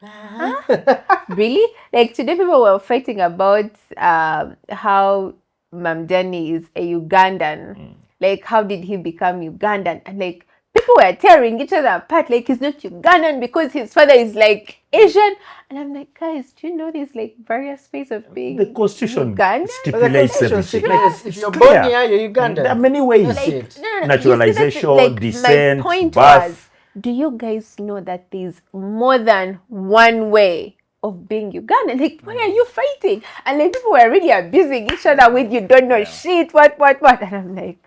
huh? Really? Like today people were fighting about how Mamdani is a Ugandan. Like how did he become Ugandan? And like people were tearing each other apart. Like he's not Ugandan because his father is like Asian. And I'm like, guys, do you know there's like various ways of being the Constitution Ugandan? stipulates everything. If you're born here, you're Ugandan. There are many ways. Like, Naturalization, descent, my point birth. was, do you guys know that there's more than one way of being Ugandan? Like, why are you fighting? And like people were really abusing each other with you don't know shit, what? And I'm like,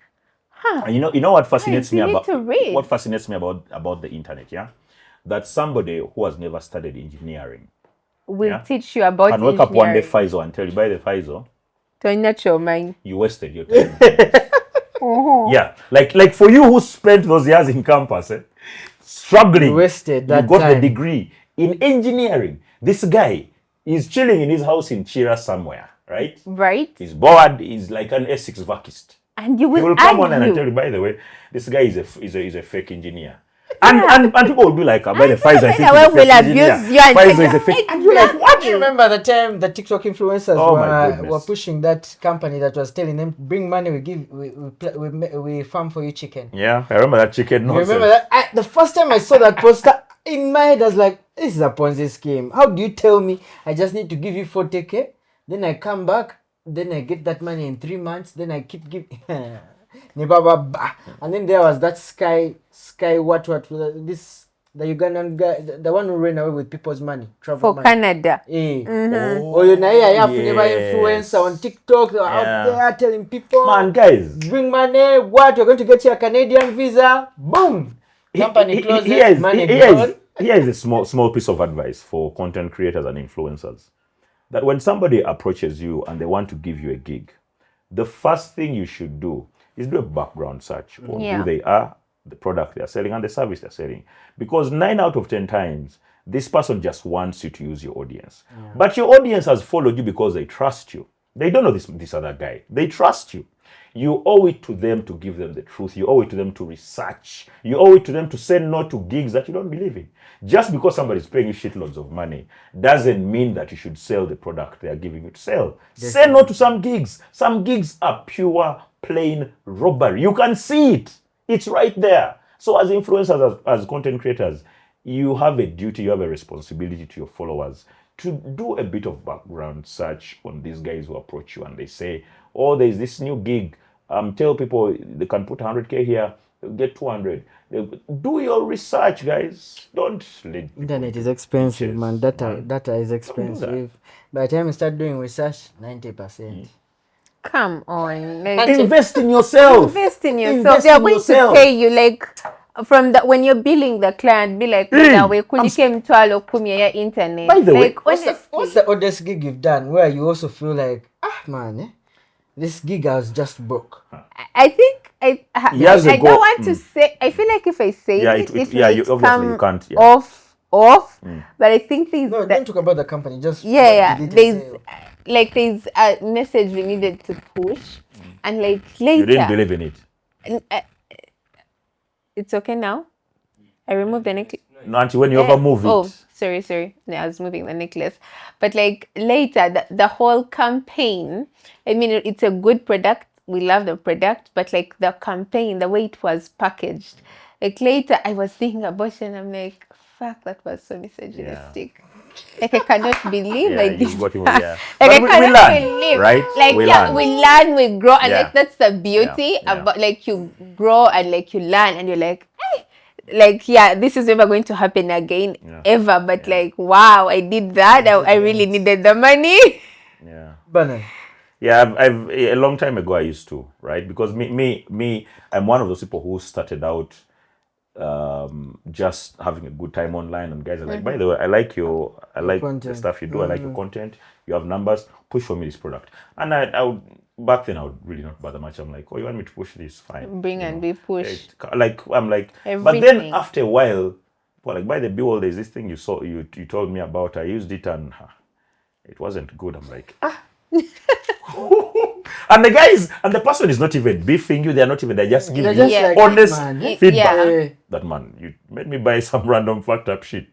huh. And you know what fascinates me about the internet, that somebody who has never studied engineering will teach you about and wake up one day FISO and tell you by the FISO, turn out your mind. You wasted your time. Yeah, like for you who spent those years in campus, struggling, you wasted that you got time. the degree in engineering. This guy is chilling in his house in Chira somewhere, right? Right. He's bored. He's like an Essex vacist. And he will come on and tell you, by the way, this guy is a fake engineer. And people will be like, by the FISO, I think he's a fake engineer. FISO is a fake. And you're like, what? Do you remember the time the TikTok influencers were pushing that company that was telling them, bring money, we farm for you chicken. Yeah, I remember that chicken nonsense. You remember that? The first time I saw that poster, in my head I was like, this is a Ponzi scheme. How do you tell me I just need to give you 40K? Then I come back, then I get that money in 3 months, then I keep giving. And then there was that sky this the Ugandan guy, the one who ran away with people's money, travel for money. Canada. Or you have never influencer on TikTok out there telling people, man, guys, bring money. What, you're going to get your Canadian visa? Boom. Company closes. Money gone. Here is a small piece of advice for content creators and influencers. That when somebody approaches you and they want to give you a gig, the first thing you should do is do a background search on who they are, the product they're selling, and the service they're selling. Because 9 out of 10 times, this person just wants you to use your audience. But your audience has followed you because they trust you. They don't know this other guy. They trust you. You owe it to them to give them the truth. You owe it to them to research. You owe it to them to say no to gigs that you don't believe in. Just because somebody's paying you shitloads of money doesn't mean that you should sell the product they are giving you to sell. Say no to some gigs. Some gigs are pure, plain robbery. You can see it. It's right there. So as influencers, as content creators, you have a duty, you have a responsibility to your followers to do a bit of background search on these guys who approach you and they say, oh, there's this new gig. Tell people they can put 100K here, get 200. Do your research, guys. Don't let internet is expensive, man. Data is expensive. By the time you start doing research, 90%. Come on. Like, invest in yourself. Invest in yourself. They are going to pay you like from the when you're billing the client, be like, internet. By the way, what's the oddest gig you've done where you also feel like, man, this gig I was just broke? I think I don't want to say. I feel like if I say it you can't. Yeah. Off. But I think there's don't talk about the company. Just there's a message we needed to push, and like later you didn't believe in it. It's okay now. I removed the necklace. No, Auntie, when you ever move it. Oh, sorry. No, I was moving the necklace. But like later, the whole campaign. I mean, it's a good product. We love the product, but like the campaign, the way it was packaged. Like later, I was thinking about it, and I'm like, fuck, that was so misogynistic. Yeah. Like I cannot believe I did that. Like but we learn, right? Like we learn, we grow, and like that's the beauty about like you grow and like you learn, and you're like, hey, like this is never going to happen again ever. But like, wow, I did that. I really needed the money. Yeah. But I've a long time ago I used to, right? Because me, I'm one of those people who started out just having a good time online, and guys are like, by the way, I like the stuff you do, I like your content, you have numbers, push for me this product. And I would, back then I would really not bother much. I'm like, oh, you want me to push this? Fine. Bring and be pushed. I'm like, everything. But then after a while, well, like by the be all, there's this thing you told me about, I used it and it wasn't good. I'm like, and the person is not even beefing you. They're just giving you honest feedback. That man, you made me buy some random fucked up shit,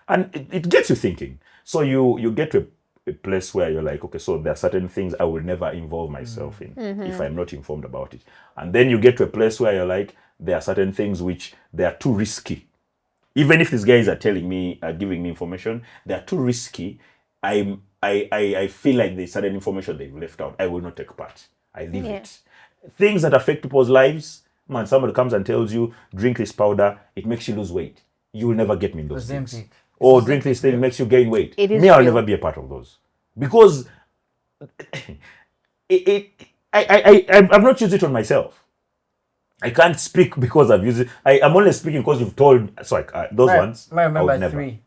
and it gets you thinking. So you get to a place where you're like, okay, so there are certain things I will never involve myself in if I'm not informed about it. And then you get to a place where you're like, there are certain things which they are too risky. Even if these guys are giving me information, they are too risky. I feel like there's certain information they've left out. I will not take part. I leave it. Things that affect people's lives, man, somebody comes and tells you, drink this powder, it makes you lose weight. You will never get me in those things. Or drink this thing, makes you gain weight. I'll never be a part of those. Because I've not used it on myself. I can't speak because I've used it. I'm only speaking because you've told. So those ones. I remember 3.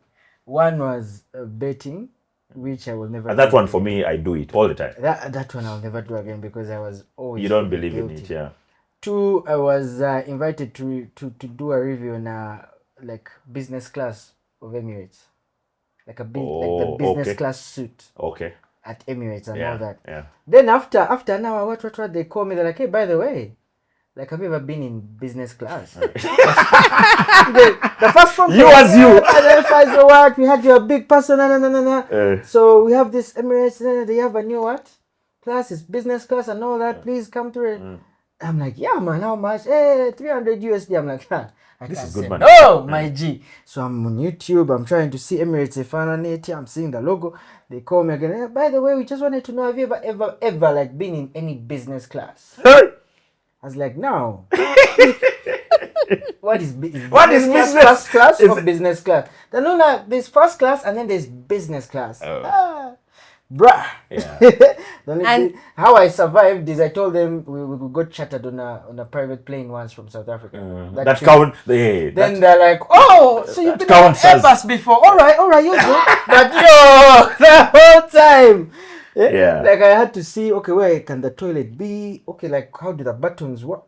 One was betting, which I will never. That one for me, I do it all the time. That one I'll never do again because I was always. You don't believe in it, yeah. 2, I was invited to do a review on like business class of Emirates, like the business class suit. Okay. At Emirates and all that. Yeah. Then after an hour, what they call me? They're like, hey, by the way, like, have you ever been in business class? the first one. You as you. Identifies the what we had your big person. So we have this Emirates. They have a new class? It's business class and all that. Please come to it. I'm like, yeah, man. How much? Hey, $300 USD. I'm like, this is good money. Oh, my G. So I'm on YouTube. I'm trying to see Emirates Eswatini. I'm seeing the logo. They call me again. Hey, by the way, we just wanted to know, have you ever like been in any business class? I was like, no. What is business? First class or business class? Then there's first class and then there's business class. Bruh. Yeah. And how I survived is I told them we got chartered on a private plane once from South Africa. That count. Then they're like, oh, so you've been on Airbus before. All right, you do. But the whole time. Yeah. Like I had to see, okay, where can the toilet be? Okay, like how do the buttons work?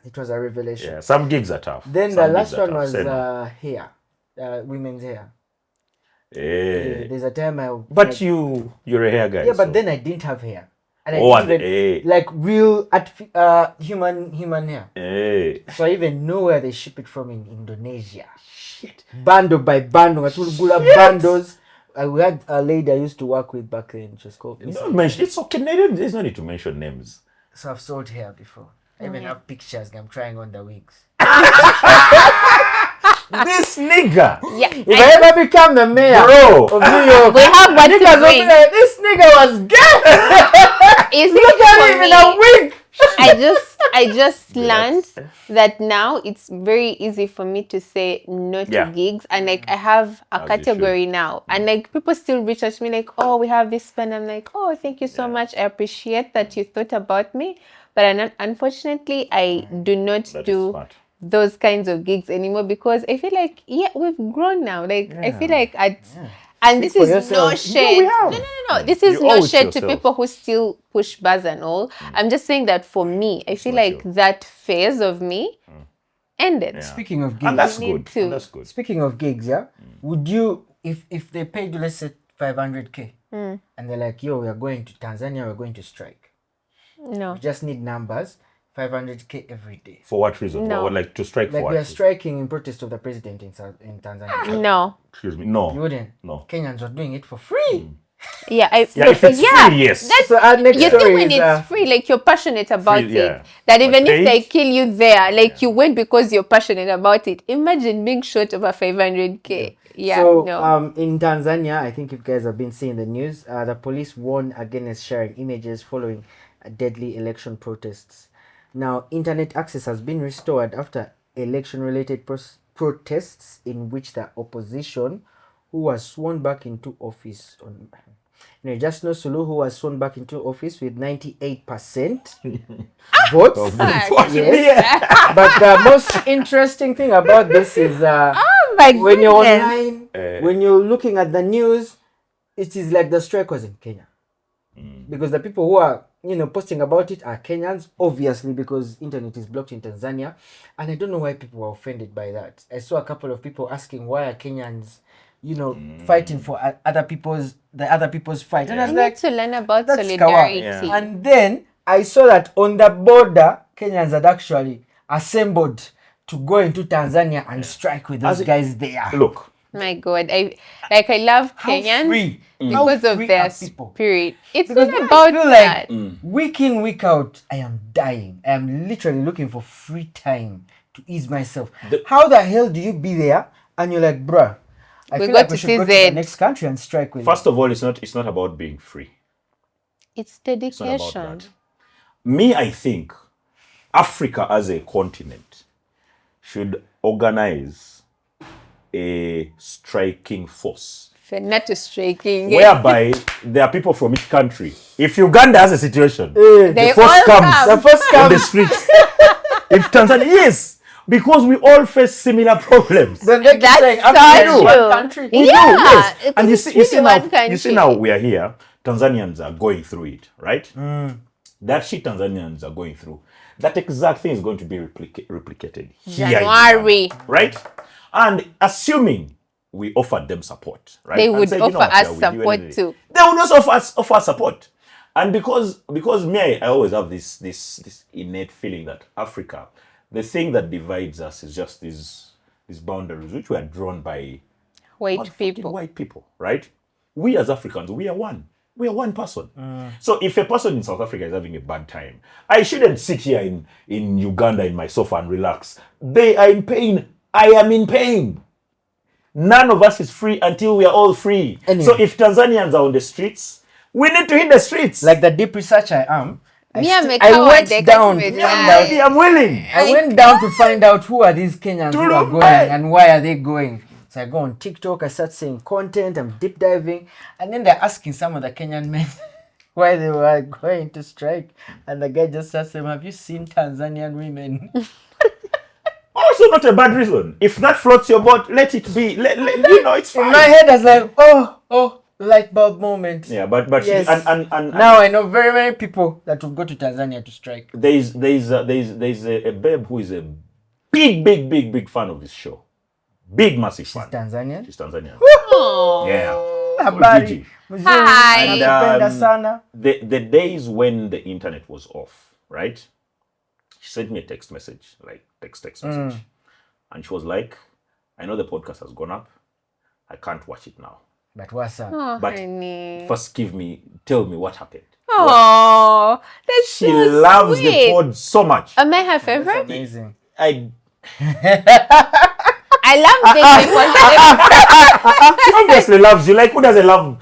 It was a revelation. Yeah, some gigs are tough. Then the last one was hair, women's hair. There's a time But you're a hair guy. Yeah, but then I didn't have hair. And like real human hair. So I even know where they ship it from in Indonesia. Shit. Bundle by bundle. Bundles. We had a lady I used to work with back then. Just called. It's okay. There's no need to mention names. So I've sold hair before. I even have pictures. I'm trying on the wigs. This nigga. Yeah. If I ever become the mayor of New York, we have what niggas will be like, this nigga was gay. Is Look at him in a wig. I just learned that now it's very easy for me to say no to gigs, and like I have a category now, and like people still reach out to me like, oh, we have this fund. I'm like, oh, thank you so much. I appreciate that you thought about me, but unfortunately, I do not do those kinds of gigs anymore because I feel like we've grown now. Like I feel like and this is no shade. No. This is no shade to people who still push bars and all. I'm just saying that for me, I feel like that phase of me ended. Speaking of gigs, and that's good. And that's good. Speaking of gigs, would you, if they paid you, let's say 500K, and they're like, yo, we're going to Tanzania, we're going to strike. No. We just need numbers. 500K every day. For what reason? No. Or like to strike for like what? we are striking in protest of the president in Tanzania. No. Excuse me. No. You wouldn't? No. Kenyans are doing it for free. Yeah, if it's free, yes. That's, so our next you story think when is, it's free, like you're passionate about free, it. That even but if they kill you there, like you went because you're passionate about it. Imagine being short of a 500K. Yeah. So no. In Tanzania, I think if you guys have been seeing the news, the police warned against sharing images following deadly election protests. Now, internet access has been restored after election-related protests in which the opposition, who was sworn back into office on Jusno Sulu, who was sworn back into office with 98% votes. Yes. But the most interesting thing about this is when you're online, when you're looking at the news, it is like the strike was in Kenya. Because the people who are posting about it are Kenyans, obviously, because internet is blocked in Tanzania. And I don't know why people were offended by that. I saw a couple of people asking why are Kenyans, fighting for the other people's fight. And I was You like, need to learn about that's solidarity. kawa. And then I saw that on the border, Kenyans had actually assembled to go into Tanzania and strike with those guys there. Look. My God, I love Kenyans because of their spirit. It's not about that. Week in, week out, I am dying. I am literally looking for free time to ease myself. How the hell do you be there and you're like, bruh, I feel like we should go to the next country and strike with First of all, it's not about being free. It's dedication. It's not about that. Me, I think Africa as a continent should organize a striking force. Not a striking. Whereby there are people from each country. If Uganda has a situation, the first comes on the streets. If Tanzania, yes, because we all face similar problems. Then they keep saying, Africa is one country. Yes. And you see now we are here. Tanzanians are going through it, right? That shit Tanzanians are going through. That exact thing is going to be replicated here January, right? And assuming we offered them support, right? They would offer us support too. They would also offer support. And because me, I always have this innate feeling that Africa, the thing that divides us is just these boundaries which were drawn by white people, right? We as Africans, we are one. We are one person. So if a person in South Africa is having a bad time, I shouldn't sit here in Uganda in my sofa and relax. They are in pain. I am in pain. None of us is free until we are all free. Anyway. So if Tanzanians are on the streets, we need to hit the streets. Like the deep researcher I am, I'm willing. I went down to find out who are these Kenyans who are going and why are they going. So I go on TikTok, I start seeing content, I'm deep diving, and then they're asking some of the Kenyan men why they were going to strike. And the guy just asked them, have you seen Tanzanian women? Also not a bad reason. If that floats your boat, let it be. It's fine. In my head, I was like, oh, light bulb moment. Yeah, but yes. and now I know very many people that will go to Tanzania to strike. There's a babe who is a big fan of this show. Big, massive fan. She's Tanzanian. Oh. Yeah. Habari. Hi. And the days when the internet was off, right? She sent me a text message, like text message. And she was like, I know the podcast has gone up. I can't watch it now. But what's up? Oh, but honey. First tell me what happened. Oh, that's she so loves sweet. the pod so much. Am I her favorite? That's amazing. I love big people. She obviously loves you. Like, who doesn't love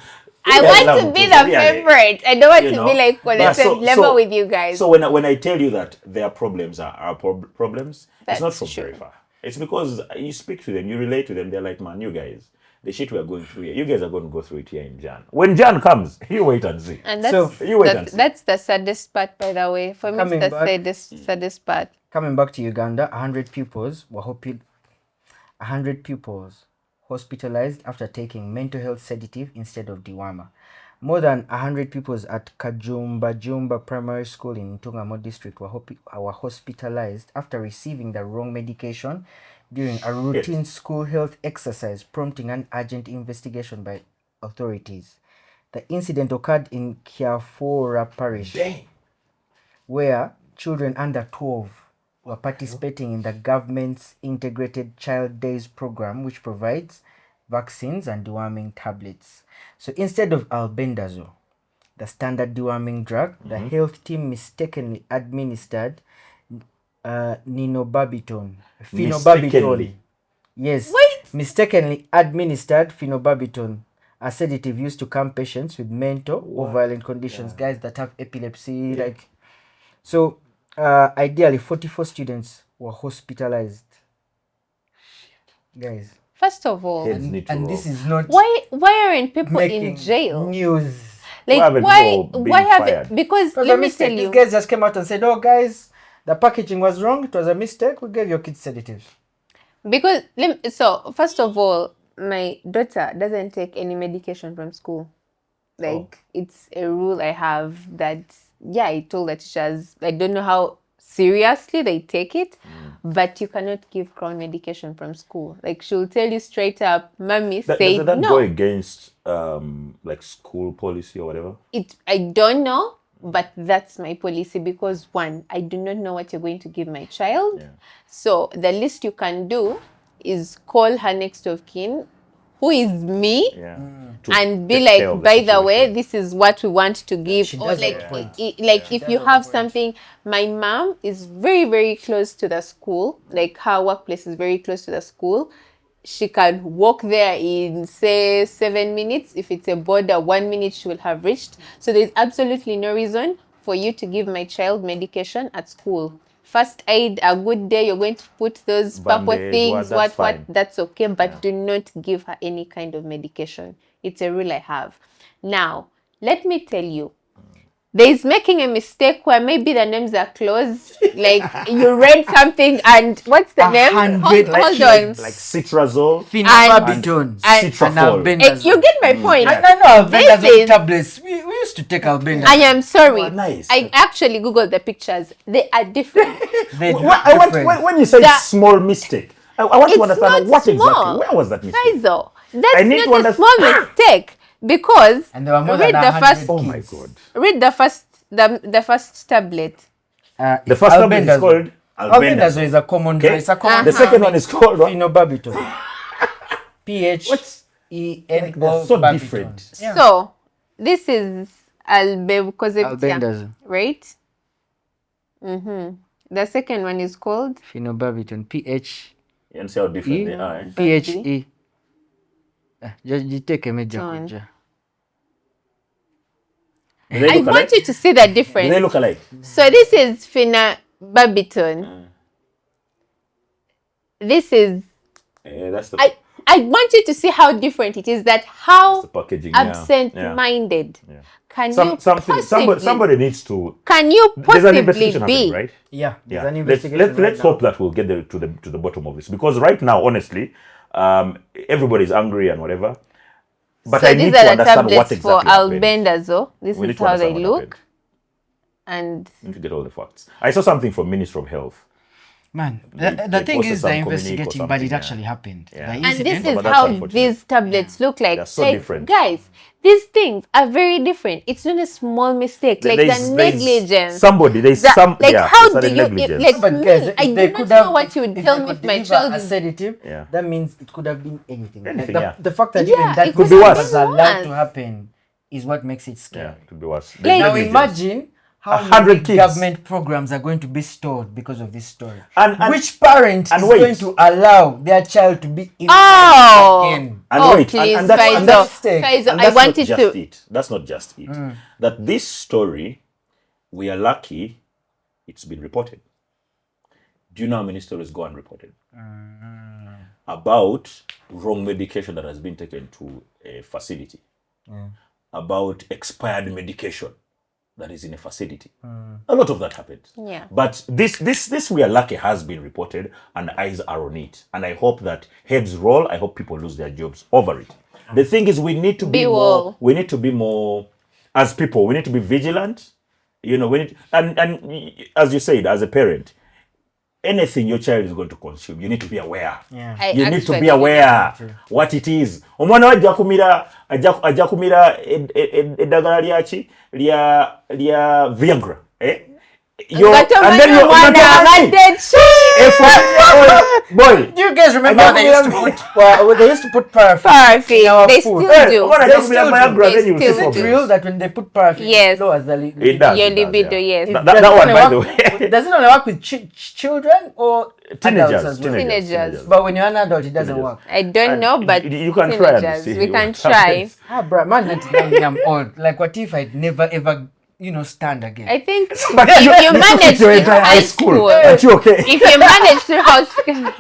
I want to be the favorite. I don't want to be like on the same level with you guys. So when I tell you that their problems are our problems, it's not from very far. It's because you speak to them, you relate to them. They're like, man, you guys, the shit we are going through here, you guys are going to go through it here in Jan. When Jan comes, you wait and see. And that's the saddest part, by the way. For me, it's the saddest part. Coming back to Uganda, 100 pupils hospitalized after taking mental health sedative instead of dewormer. More than 100 pupils at Jumba Primary School in Ntungamo district were hospitalized after receiving the wrong medication during a routine school health exercise, prompting an urgent investigation by authorities. The incident occurred in Kiafora Parish, where children under 12 were participating in the government's Integrated Child Days program, which provides vaccines and deworming tablets. So instead of albendazole, the standard deworming drug, the health team mistakenly administered phenobarbital. Yes. Wait. Mistakenly administered phenobarbital, a sedative used to calm patients with mental or violent conditions, guys that have epilepsy, So, ideally, 44 students were hospitalized. Guys. First of all, and this is not why aren't people in jail? News. Like why have it? Because let me tell you, these guys just came out and said, "Oh, guys, the packaging was wrong. It was a mistake. We gave your kids sedatives." Because so first of all, my daughter doesn't take any medication from school. It's a rule I have that. Yeah, I told the teachers. I don't know how seriously they take it, but you cannot give crown medication from school. Like, she'll tell you straight up, "Mommy said no." Does that go against like school policy or whatever? I don't know, but that's my policy, because one, I do not know what you're going to give my child. So the least you can do is call her next of kin, who is me, and be like, by the way, this is what we want to give. Or if you have something, my mom is very, very close to the school. Like, her workplace is very close to the school. She can walk there in, say, 7 minutes. If it's a border, 1 minute she will have reached. So there's absolutely no reason for you to give my child medication at school. First aid, a good day, you're going to put those purple things, that's okay, but do not give her any kind of medication. It's a rule I have. Now, let me tell you, there is making a mistake where maybe the names are close. Like, you read something and what's the name? Hold on. Like citrazole, phenobarbital, citrafol. You get my point. I know albendazole tablets. We used to take albendazole. I am sorry. Nice. I actually googled the pictures. They are different. When you say small mistake, I want to understand what exactly. Where was that mistake? Kaizo, that's not a small mistake. Because read the first. Oh my God! Read the first tablet. The first tablet is called albendazole. Is a common drug. It's a common. The second one is called phenobarbital. PHEN. So different. So this is albendazole, right? The second one is called phenobarbital. And see how different they are. PHE. Just take a major. I want you to see the difference. Do they look alike? So this is phenobarbital. This is. That's the. I want you to see how different it is. How absent-minded can you possibly? Somebody needs to. Can you possibly be? Right? Yeah. Let's hope that we'll get to the bottom of this, because right now, honestly, everybody's angry and whatever. But so I need to understand what exactly for albendazole. This is how they look. And I need to get all the facts. I saw something from Ministry of Health. Man, the thing is, they're investigating, but it actually happened. And this is how these tablets look like. They're so different. Guys, these things are very different. It's not a small mistake. Like the negligence. How do you... But guys, I do not know what you would tell me if my child is a sedative. That means it could have been anything. The fact that even that could be worse. Was allowed to happen is what makes it scary. Yeah, it could be worse. Now imagine how many government programs are going to be stalled because of this story? And which parent is going to allow their child to be in again? Please, That's not just it. That this story, we are lucky it's been reported. Do you know how many stories go unreported? About wrong medication that has been taken to a facility. About expired medication that is in a facility. A lot of that happened. Yeah. But this we are lucky has been reported and eyes are on it. And I hope that heads roll. I hope people lose their jobs over it. The thing is, we need to be more. We need to be more, as people. We need to be vigilant. You know, and as you said, as a parent, anything your child is going to consume, you need to be aware. Yeah. You need to be aware what it is. Omwana ajja kumira eddagala lyaki lya Viagra. And then boy, do you guys remember they used to put paraffin in our food? They still do. Is it real that when they put paraffin, yes, it lowers the your libido? Yes. That one, by the way. Does it only work with children or teenagers? As well? Teenagers. But when you're an adult, it doesn't work. I don't know, but you can try. We can try. Bro, man, I'm old. Like, what if I'd never ever, stand again? I think but if you manage to high school, aren't you okay? If you manage to high school,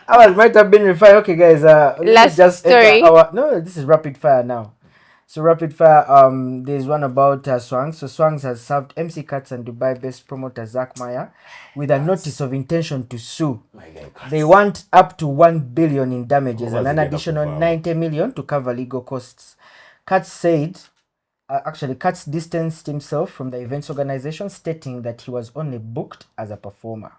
I might have been refined. Okay, guys. Last story. No, this is rapid fire now. So rapid fire. There's one about Swangs. So Swangs has served MC Cuts and Dubai-based promoter Zach Meyer with a notice of intention to sue. They want up to 1 billion in damages and an additional 90 million to cover legal costs. Cuts said. Katz distanced himself from the events organization, stating that he was only booked as a performer.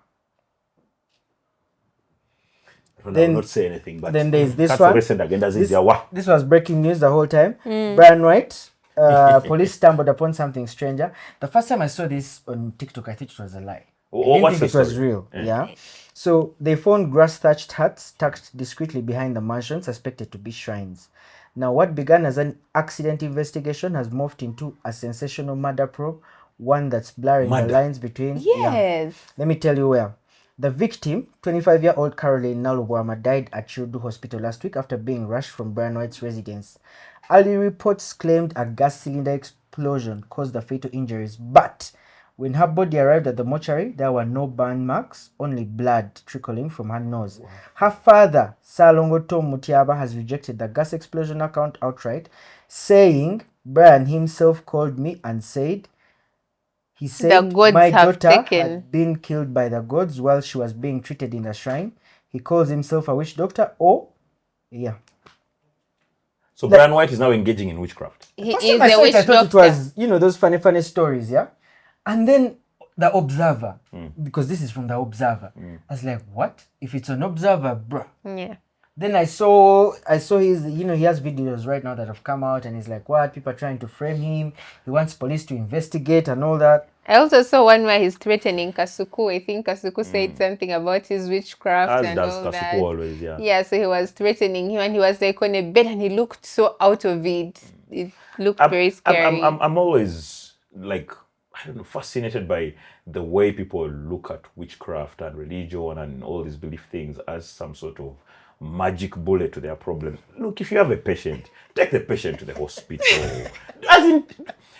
I will not say anything, but then there's this one. This was breaking news the whole time. Bryan White, police stumbled upon something stranger. The first time I saw this on TikTok, I thought it was a lie. I didn't think it was real. Yeah. So they found grass-thatched huts tucked discreetly behind the mansion, suspected to be shrines. Now, what began as an accident investigation has morphed into a sensational murder probe, one that's blurring the lines between... Yes. Let me tell you where. The victim, 25-year-old Caroline Nalubwama, died at Chirdu Hospital last week after being rushed from Bryan White's residence. Early reports claimed a gas cylinder explosion caused the fatal injuries, but when her body arrived at the mortuary, there were no burn marks, only blood trickling from her nose. Wow. Her father, Salongo Tom Mutiaba, has rejected the gas explosion account outright, saying Bryan himself called me and said, my daughter had been killed by the gods while she was being treated in the shrine. He calls himself a witch doctor. So Bryan White is now engaging in witchcraft. He is a witch doctor. I thought it was, those funny stories, yeah? And then the Observer, because this is from the Observer. I was like, what? If it's an Observer, bruh. Yeah. Then I saw his, he has videos right now that have come out and he's like, what? People are trying to frame him. He wants police to investigate and all that. I also saw one where he's threatening Kasuku. I think Kasuku said something about his witchcraft and all that. Kasuku always, yeah. Yeah, so he was threatening him and he was like on a bed and he looked so out of it. It looked very scary. I'm always like, I don't know, fascinated by the way people look at witchcraft and religion and all these belief things as some sort of magic bullet to their problems. Look, if you have a patient, take the patient to the hospital.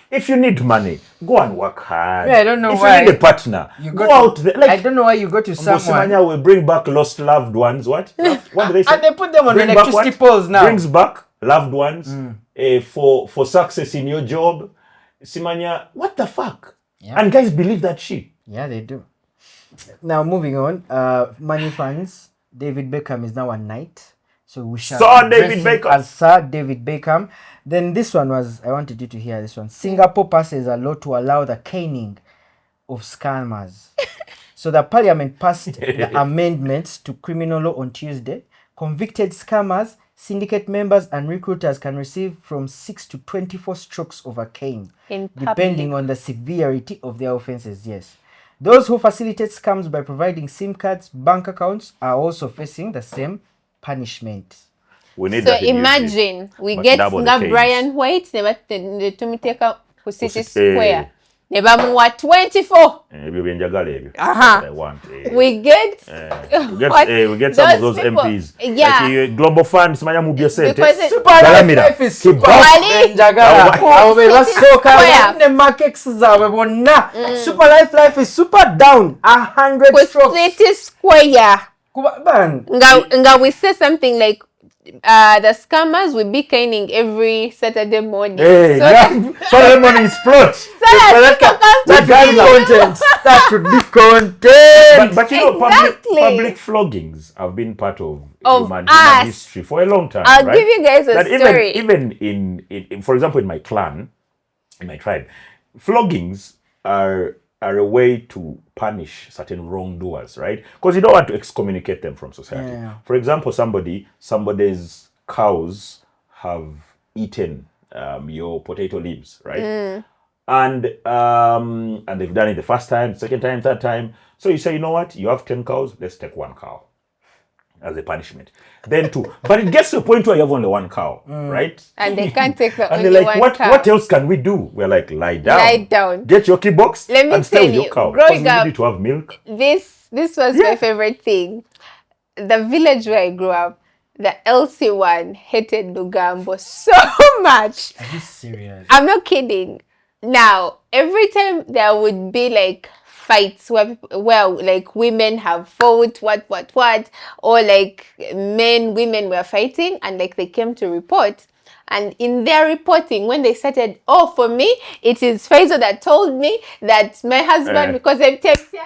If you need money, go and work hard. Yeah, I don't know why. If you need a partner, go out there. Like, I don't know why you go to someone. will bring back lost loved ones. What? What do they say? And they put them on electricity poles now. Brings back loved ones for success in your job. Simanya, what the fuck? Yeah. And guys believe that shit. Yeah, they do. Now, moving on. Money fans. David Beckham is now a knight. So we shall as Sir David Beckham. Then this one was, I wanted you to hear this one. Singapore passes a law to allow the caning of scammers. So the parliament passed the amendments to criminal law on Tuesday. Convicted scammers, syndicate members and recruiters can receive from 6 to 24 strokes of a cane, depending on the severity of their offenses. Yes. Those who facilitate scams by providing SIM cards, bank accounts are also facing the same punishment. We need so imagine we get Bryan White, tumiteeka ku City Square. ne bamuwa 24. Ebyo byenjagala ebyo. I want. We get we get some of those people, MPs. Yeah. Like Global Fund simanya mu bya sente. Super life is super. Njagala. Abo be basoka ne markets zawe bonna. Super life is super down 100 strokes. City Square. Kuba Nga we say something like the scammers will be caning every Saturday morning. Hey, Saturday morning is plot. That should be content. But you know, public floggings have been part of human history for a long time. I'll give you guys a story. Even in, for example, in my clan, in my tribe, floggings are a way to punish certain wrongdoers, right? Because you don't want to excommunicate them from society. Yeah. For example, somebody's cows have eaten your potato leaves, right? And they've done it the first time, second time, third time. So you say, you know what? You have 10 cows. Let's take 1 cow as a punishment. Then 2. But it gets to a point where you have only 1 cow, right? And they can't take the and only they're like, one cow. What else can we do? We're like, lie down. Lie down. Get your key box Let me and stay tell with you, your cow. growing Because up, you need to have milk. This was my favorite thing. The village where I grew up, the LC1 hated Lugambo so much. Are you serious? I'm not kidding. Now, every time there would be like fights where like women have fought, what, or like women were fighting and like they came to report. And in their reporting, when they started, for me, it is Faisal that told me that my husband, because I'm texting,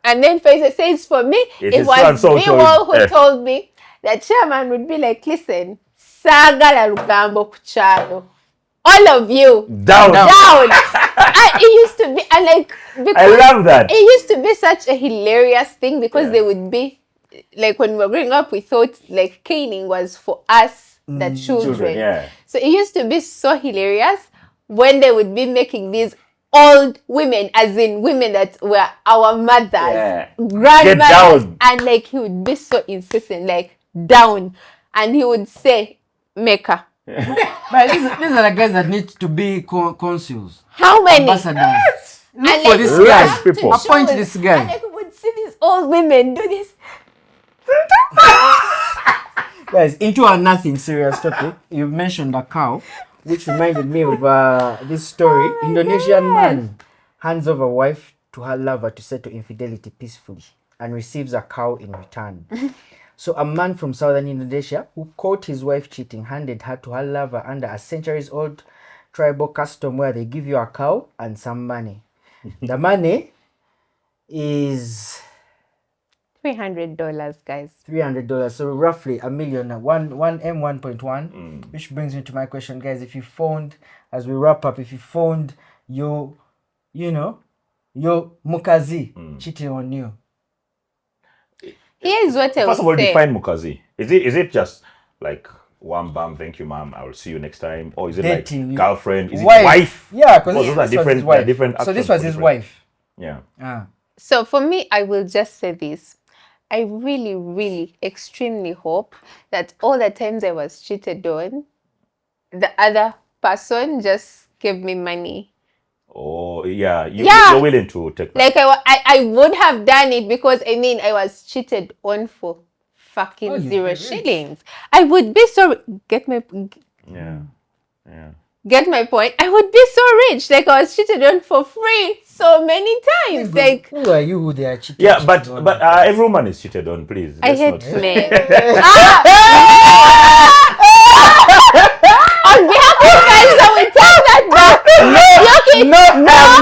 and then Faisal says for me, it was Biwol who told me that chairman would be like, listen, sagala Lugambo kuchalo. All of you down. It used to be, and like, because I love that. It used to be such a hilarious thing because they would be like, when we were growing up, we thought like caning was for us, the children. Yeah. So it used to be so hilarious when they would be making these old women, as in women that were our mothers, grandmothers, and like he would be so insistent, like down, and he would say, Mecca. But these are the guys that need to be consuls. How many? Ambassadors. Look and for like, this guy. People. Appoint this guy. And like we would see these old women do this. Guys, into a nothing serious topic. You mentioned a cow, which reminded me of this story. Indonesian man hands over wife to her lover to settle infidelity peacefully and receives a cow in return. So a man from southern Indonesia who caught his wife cheating handed her to her lover under a centuries-old tribal custom where they give you a cow and some money. The money is $300, guys. $300. So roughly $1 million, 1.1. Which brings me to my question, guys. If you found, as we wrap up, if you found your mukazi cheating on you, here's what I would say. First of all, define mukazi. Is it just like one bam, thank you, ma'am, I will see you next time, or is it dating, like girlfriend? Is wife. it wife? Yeah, because those are different. Different. So this was his wife. Yeah. So for me, I will just say this. I really, really, extremely hope that all the times I was cheated on, the other person just gave me money. Oh, yeah. You're willing to take that. Like I would have done it because, I mean, I was cheated on for fucking 0 shillings. I would be so... Get my point? I would be so rich. Like, I was cheated on for free so many times. Like, who are you who they are cheating? Yeah, but every woman is cheated on, please. I hate men. On behalf of guys, I will tell that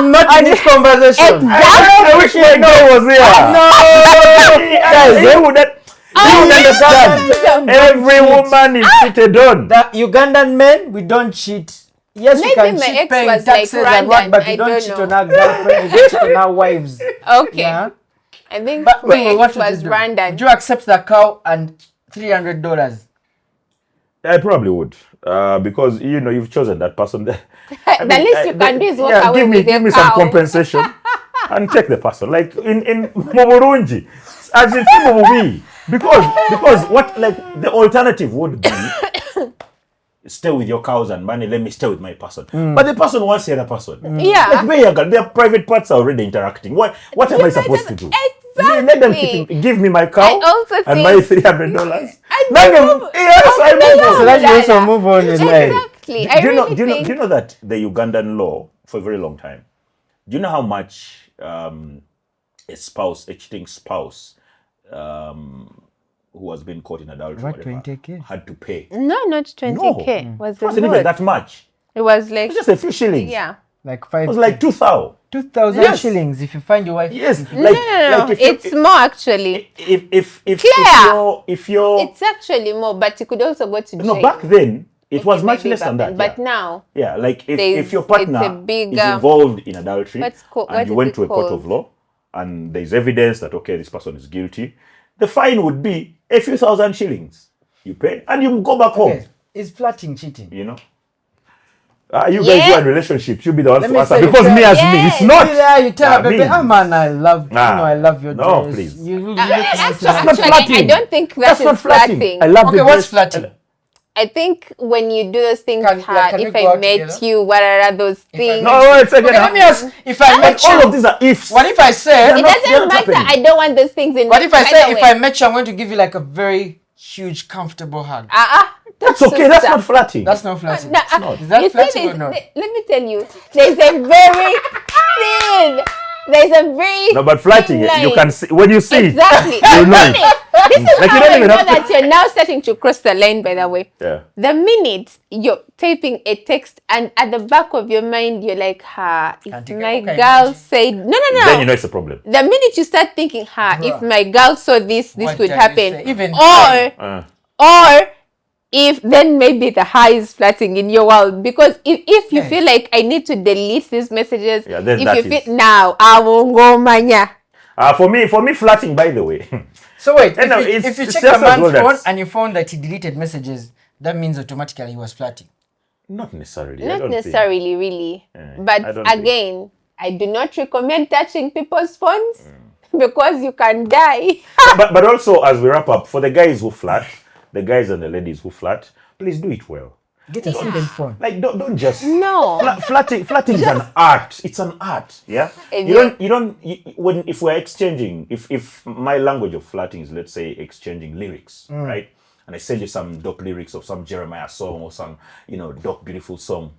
not in this conversation. Exactly. I wish my girl was here. Guys, they wouldn't understand. Every woman is cheated on. The Ugandan men, we don't cheat. Yes, Maybe we can my cheat ex paying was taxes like and what, Rwandan, but we I don't don't cheat know. on our girlfriends, we don't cheat on our wives. Okay. Yeah? I think But my ex what would was you do? Rwandan. Would you accept the cow and $300? I probably would, because you've chosen that person. The least you can do is walk away with give me some compensation and take the person. Like in Momorunji, as in Mubi, because what, like, the alternative would be stay with your cows and money, let me stay with my person. But the person wants the other person. Yeah. Like their private parts are already interacting. What am I supposed to do? Exactly. Let them give me my cow and my $300. I move on. So that you also move on in life. Exactly. Do you know that the Ugandan law for a very long time? Do you know how much a cheating spouse, who has been caught in adultery, What, whatever, 20K? had to pay? No, not 20K. No. Was It wasn't even that much. It was like Just a few shillings. yeah. Like It 5. was like 2,000. 2,000 Yes. shillings if you find your wife. Yes. No. It's more actually. If you're It's actually more, but you could also go to jail. no, back then it was Okay, much maybe less than back that. then, But yeah. now, Yeah, like if There's- your it's a partner big, is involved in adultery what and you is went it to a court called? of law and there's evidence that okay, this person is guilty, the fine would be a few thousand shillings. You pay and you go back home. Okay. Is flirting cheating? You know. You guys who are in relationships, you'll be the ones Let to me answer say, because me as me, Yes. it's not. You tell her, baby, me. man, I love I love your No, dress. please. You look Actually, not flirting. I don't think That's not is flirting. flirting. I love Okay, the what's dress. flirting? I think when you do those things, Can we if go I out met together? you, what are those things? No, wait a second. Okay, let me ask. If I met all you, of these are ifs. what if I say? It they're doesn't not matter. happening. I don't want those things in. What if I right say away. if I met you, I'm going to give you like a very huge, comfortable hug? That's okay. That's not flirting. That's not flirting. No, Is that you flirting see, or not? let me tell you, there's a very thin. There's a very No, but flirting, thin you line. can see when you see. Exactly. You know it. This is Like, you how don't I even know have to- that you're now starting to cross the line, by the way. Yeah. The minute you're typing a text and at the back of your mind, you're like, if Can't take my it. Okay, girl imagine. said, no. Then you know it's a problem. The minute you start thinking, if Bruh. my girl saw this What would can you happen. say? Even Or if then maybe the high is flirting in your world, because if you Yes. feel like I need to delete these messages, Yeah, then if that you is- feel now I won't go mania. For me, flirting, by the way. So wait, No, if you it's check just a as man's well phone that's- and you found that he deleted messages, that means automatically he was flirting. Not necessarily. I Not don't necessarily, really. I But don't think. again, I do not recommend touching people's phones because you can die. Think. But also, as we wrap up, for the guys who flirt, the guys and the ladies who flirt, please do it well. Get a second phone. Like don't just No. flirting is an art. It's an art. Yeah. If we're exchanging, if my language of flirting is, let's say, exchanging lyrics, right? And I send you some dope lyrics of some Jeremiah song or some, dope beautiful song.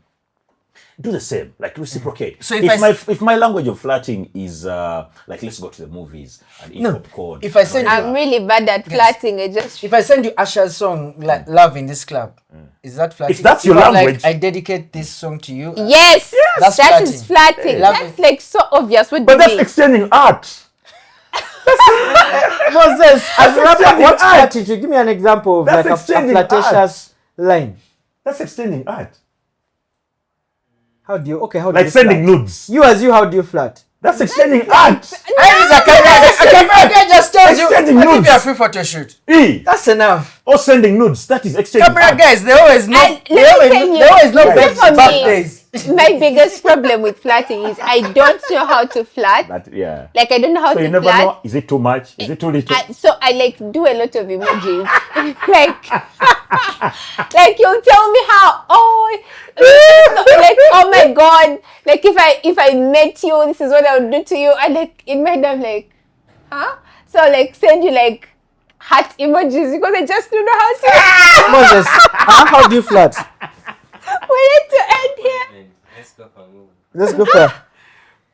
Do the same, like reciprocate. So if my language of flirting is like, let's go to the movies and eat popcorn. If I send you- I'm really bad at flirting. If I send you Asha's song like "Love in This Club," is that flirting? If that's your I'm language- like, I dedicate this song to you. Yes, That's that is flirting. Love That's it. like so obvious. What do But you that's mean? exchanging art. Moses, as a rapper, exchanging what's art. flirting? To give me an example of That's like a exchanging flirtatious line. That's exchanging art. How do you Like you sending flirt? nudes. You as you, how do you flirt? That's exchanging art. A camera guy just tells you, Exchanging I'll give nudes. you a free photo shoot. That's enough. Or sending nudes. That is exchanging Camera art. guys, they always know. And let me tell you, They always know you see, babes for back me, days. My biggest problem with flirting is I don't know how to flirt. Yeah. Like I don't know how So to you never flirt. know. Is it too much? Is it too little? So I like do a lot of emojis. like you'll tell me how like oh my god, like if I met you, this is what I would do to you. And like in my head I'm like, so like send you like heart emojis because I just don't know how to. Moses, how do you flirt? We need to end here. Let's go for a movie. Let's go for.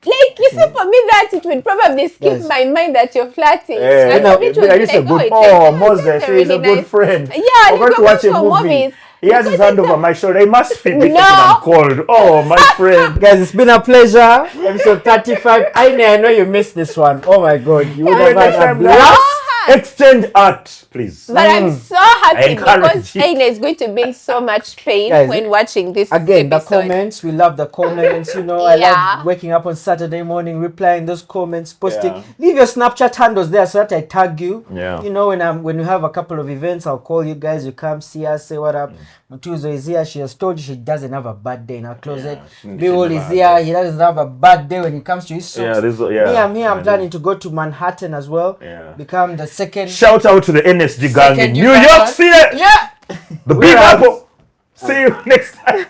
Like you see, for me that it would probably skip Yes. my mind that you're flirting. Yeah, And for me it would be he's a like, good. it's Oh, like, Moses, this is he's a really good nice. friend. Yeah, We're going to watch a movie. movies. He has his hand over my shoulder. He must feel because No. I'm cold. Oh, my friend. Guys, it's been a pleasure. Episode 35. I know you missed this one. Oh my god, you would have Next had a time, blast. exchange art, please. But I'm so happy encourage because you. Aina is going to be in so much pain Guys, when watching this Again, the episode. comments, we love the comments. I Yeah. love waking up on Saturday morning, replying those comments, posting. Yeah. Leave your Snapchat handles there so that I tag you. Yeah. When we have a couple of events, I'll call you guys. You come see us, say what up. Mutuzo is here. She has told you she doesn't have a bad day in her closet. she Bill never is has here. He doesn't have a bad day when it comes to his socks. Yeah, this is- yeah. I'm planning to go to Manhattan as well. Yeah. Become the second. Shout out to the NSG gang in Second New Uganda. York City. Yeah. The Big We're out. Apple. See you next time.